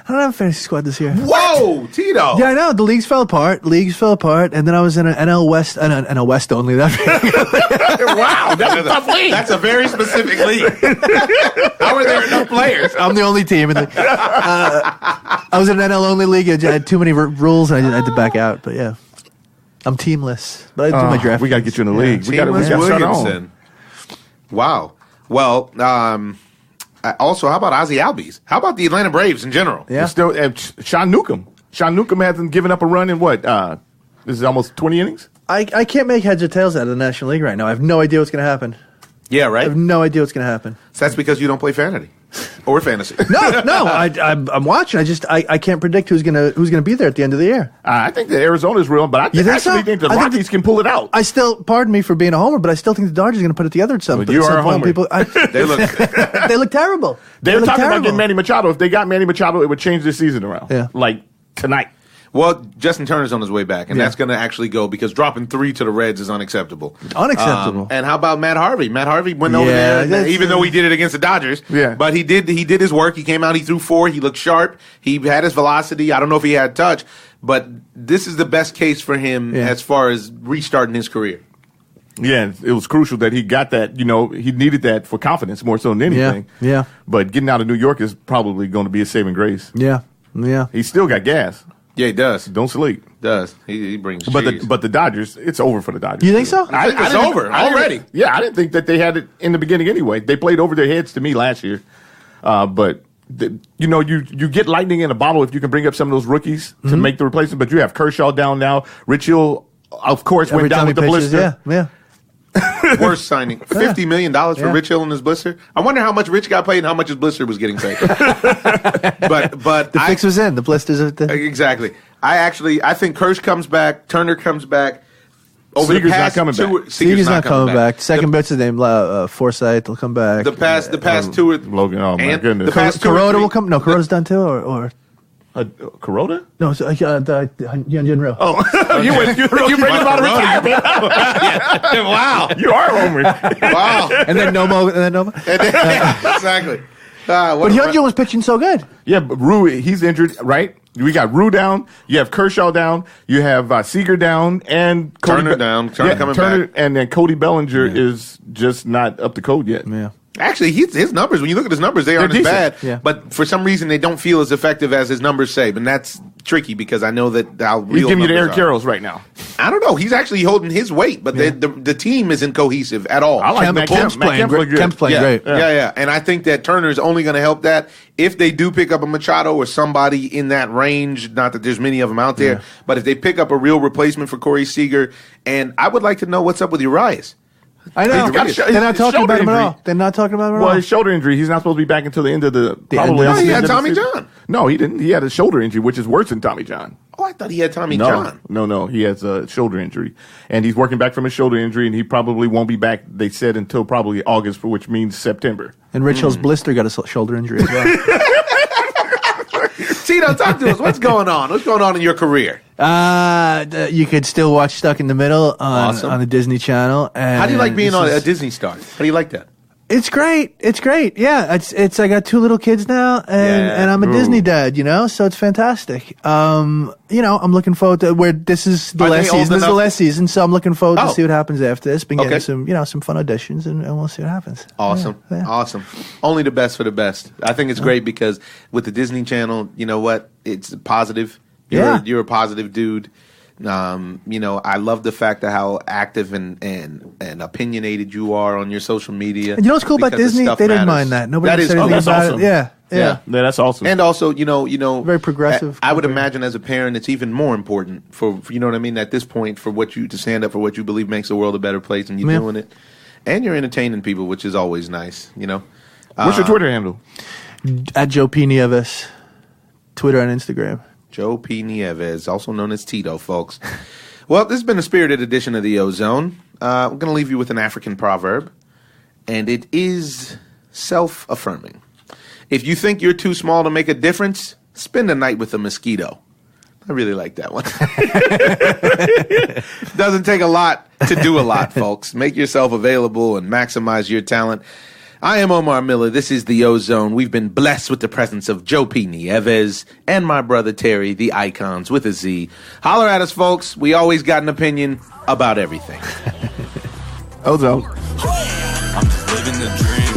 Speaker 3: I don't have a fantasy squad this year.
Speaker 2: Whoa, Tito.
Speaker 3: Yeah, I know. The leagues fell apart. And then I was in an NL West, NL West only.
Speaker 4: Wow, that's a tough league.
Speaker 2: That's a very specific league. How are there enough players?
Speaker 3: I'm the only team. I was in an NL only league. I had too many rules, and I had to back out. But yeah, I'm teamless. But I do my draft.
Speaker 4: We got to get you in the league. We got to start on.
Speaker 2: Wow. Well, also, how about Ozzie Albies? How about the Atlanta Braves in general?
Speaker 3: Yeah.
Speaker 4: Still, Sean Newcomb. Sean Newcomb hasn't given up a run in what? This is almost 20 innings?
Speaker 3: I can't make heads or tails out of the National League right now. I have no idea what's going to happen.
Speaker 2: Yeah, right?
Speaker 3: I have no idea what's going to happen.
Speaker 2: So that's because you don't play fantasy or fantasy.
Speaker 3: No. I'm watching. I can't predict who's gonna be there at the end of the year.
Speaker 4: I think that Arizona's real, but I
Speaker 3: You think so?
Speaker 4: think the
Speaker 3: I think
Speaker 4: Rockies can pull it out.
Speaker 3: I still, pardon me for being a homer, but I still think the Dodgers are going to put it together at some
Speaker 4: Well,
Speaker 3: point.
Speaker 4: you are a homer.
Speaker 2: They look.
Speaker 3: They look terrible.
Speaker 4: They're
Speaker 3: look
Speaker 4: talking about
Speaker 3: terrible.
Speaker 4: getting Manny Machado. If they got Manny Machado, it would change this season around.
Speaker 3: Yeah.
Speaker 4: Like tonight.
Speaker 2: Well, Justin Turner's on his way back, and that's going to actually go because dropping 3 to the Reds is unacceptable.
Speaker 3: Unacceptable.
Speaker 2: And how about Matt Harvey? Matt Harvey went over there, and, even though he did it against the Dodgers.
Speaker 4: Yeah.
Speaker 2: But he did his work. He came out, he threw 4. He looked sharp. He had his velocity. I don't know if he had touch, but this is the best case for him as far as restarting his career.
Speaker 4: Yeah, it was crucial that he got that. You know, he needed that for confidence more so than anything.
Speaker 3: Yeah.
Speaker 4: But getting out of New York is probably going to be a saving grace.
Speaker 3: Yeah. Yeah.
Speaker 4: He still got gas.
Speaker 2: Yeah, he does.
Speaker 4: Don't sleep.
Speaker 2: Does. He brings
Speaker 4: But
Speaker 2: cheese.
Speaker 4: the Dodgers, it's over for the Dodgers.
Speaker 3: You think so?
Speaker 2: I think it's over already.
Speaker 4: Yeah, I didn't think that they had it in the beginning anyway. They played over their heads to me last year. But, you get lightning in a bottle if you can bring up some of those rookies to make the replacement. But you have Kershaw down now. Rich Hill, of course,
Speaker 3: Every
Speaker 4: went down
Speaker 3: time
Speaker 4: with
Speaker 3: he
Speaker 4: the
Speaker 3: pitches,
Speaker 4: blister.
Speaker 3: Yeah.
Speaker 2: Worst signing. $50 million for Rich Hill and his blister. I wonder how much Rich got paid and how much his blister was getting paid. but
Speaker 3: The fix was in. The blisters are there.
Speaker 2: Exactly. I think Kersh comes back. Turner comes back. Over
Speaker 4: Seager's
Speaker 2: the past
Speaker 4: not coming back.
Speaker 3: Seager's not coming back. Second bit's his name, Forsythe will come back.
Speaker 2: The past 2 or
Speaker 4: Logan, oh my goodness.
Speaker 2: The past 2 or
Speaker 3: Kuroda
Speaker 2: 3
Speaker 3: will come. No, Kuroda's done too, or
Speaker 4: Kuroda?
Speaker 3: no, the Hyunjin Ryu.
Speaker 4: Oh, you bring him out of retirement.
Speaker 2: Wow.
Speaker 4: You are a homer.
Speaker 2: Wow.
Speaker 3: And then Nomo.
Speaker 2: Exactly.
Speaker 3: But Hyunjin was pitching so good.
Speaker 4: Yeah, but Rue, he's injured, right? We got Rue down. You have Kershaw down. You have Seager down, and Cody
Speaker 2: Turner down. Turner coming back.
Speaker 4: and then Cody Bellinger is just not up to code yet.
Speaker 3: Yeah.
Speaker 2: Actually, his numbers, when you look at his numbers, they aren't as bad.
Speaker 3: Yeah.
Speaker 2: But for some reason, they don't feel as effective as his numbers say. And that's tricky because I know that how real
Speaker 4: He's giving you the
Speaker 2: numbers
Speaker 4: Eric
Speaker 2: are.
Speaker 4: Carrolls right now.
Speaker 2: I don't know. He's actually holding his weight, but the team isn't cohesive at all.
Speaker 4: I like Matt Kemp's playing great.
Speaker 3: Kemp's playing great.
Speaker 2: Yeah. And I think that Turner is only going to help that if they do pick up a Machado or somebody in that range. Not that there's many of them out there, but if they pick up a real replacement for Corey Seager, and I would like to know what's up with Urias.
Speaker 3: I know. They're not talking about him at all. They're not talking about him at all.
Speaker 4: Well, his shoulder injury, he's not supposed to be back until the end of the probably.
Speaker 2: No, he
Speaker 4: the
Speaker 2: had
Speaker 4: end of the
Speaker 2: Tommy
Speaker 4: season.
Speaker 2: John.
Speaker 4: No, he didn't. He had a shoulder injury, which is worse than Tommy John.
Speaker 2: Oh, I thought he had Tommy John.
Speaker 4: No, he has a shoulder injury, and he's working back from his shoulder injury, and he probably won't be back. They said until probably August, which means September.
Speaker 3: And Rich Hill's blister got a shoulder injury as well.
Speaker 2: Tito, talk to us. What's going on? What's going on in your career?
Speaker 3: You could still watch Stuck in the Middle on the Disney Channel. And
Speaker 2: how do you like being on a Disney star? How do you like that?
Speaker 3: It's great. It's great. Yeah, it's. I got 2 little kids now, and I'm a Disney dad. So it's fantastic. I'm looking forward to where this is the last season. This is the last season, so I'm looking forward to see what happens after this. Been getting some fun auditions, and we'll see what happens.
Speaker 2: Awesome, awesome. Only the best for the best. I think it's great because with the Disney Channel, you know what? It's positive. You're a positive dude. I love the fact of how active and opinionated you are on your social media.
Speaker 3: And you know what's cool about Disney? They didn't mind that. Nobody said anything about
Speaker 4: awesome.
Speaker 3: it. Yeah,
Speaker 4: that's awesome.
Speaker 2: And also,
Speaker 3: very progressive.
Speaker 2: I would imagine as a parent, it's even more important for you know what I mean. At this point, for to stand up for what you believe makes the world a better place, and you're doing it, and you're entertaining people, which is always nice.
Speaker 4: What's your Twitter handle?
Speaker 3: At Joe P. Nieves, Twitter and Instagram.
Speaker 2: Joe P. Nieves, also known as Tito, folks. Well, this has been a spirited edition of the OZone. I'm going to leave you with an African proverb, and it is self-affirming. If you think you're too small to make a difference, spend a night with a mosquito. I really like that one. Doesn't take a lot to do a lot, folks. Make yourself available and maximize your talent. I am Omar Miller. This is the OZone. We've been blessed with the presence of Joe P. Nieves and my brother Terry, the Icons with a Z. Holler at us, folks. We always got an opinion about everything.
Speaker 4: OZone.
Speaker 1: I'm just living the dream.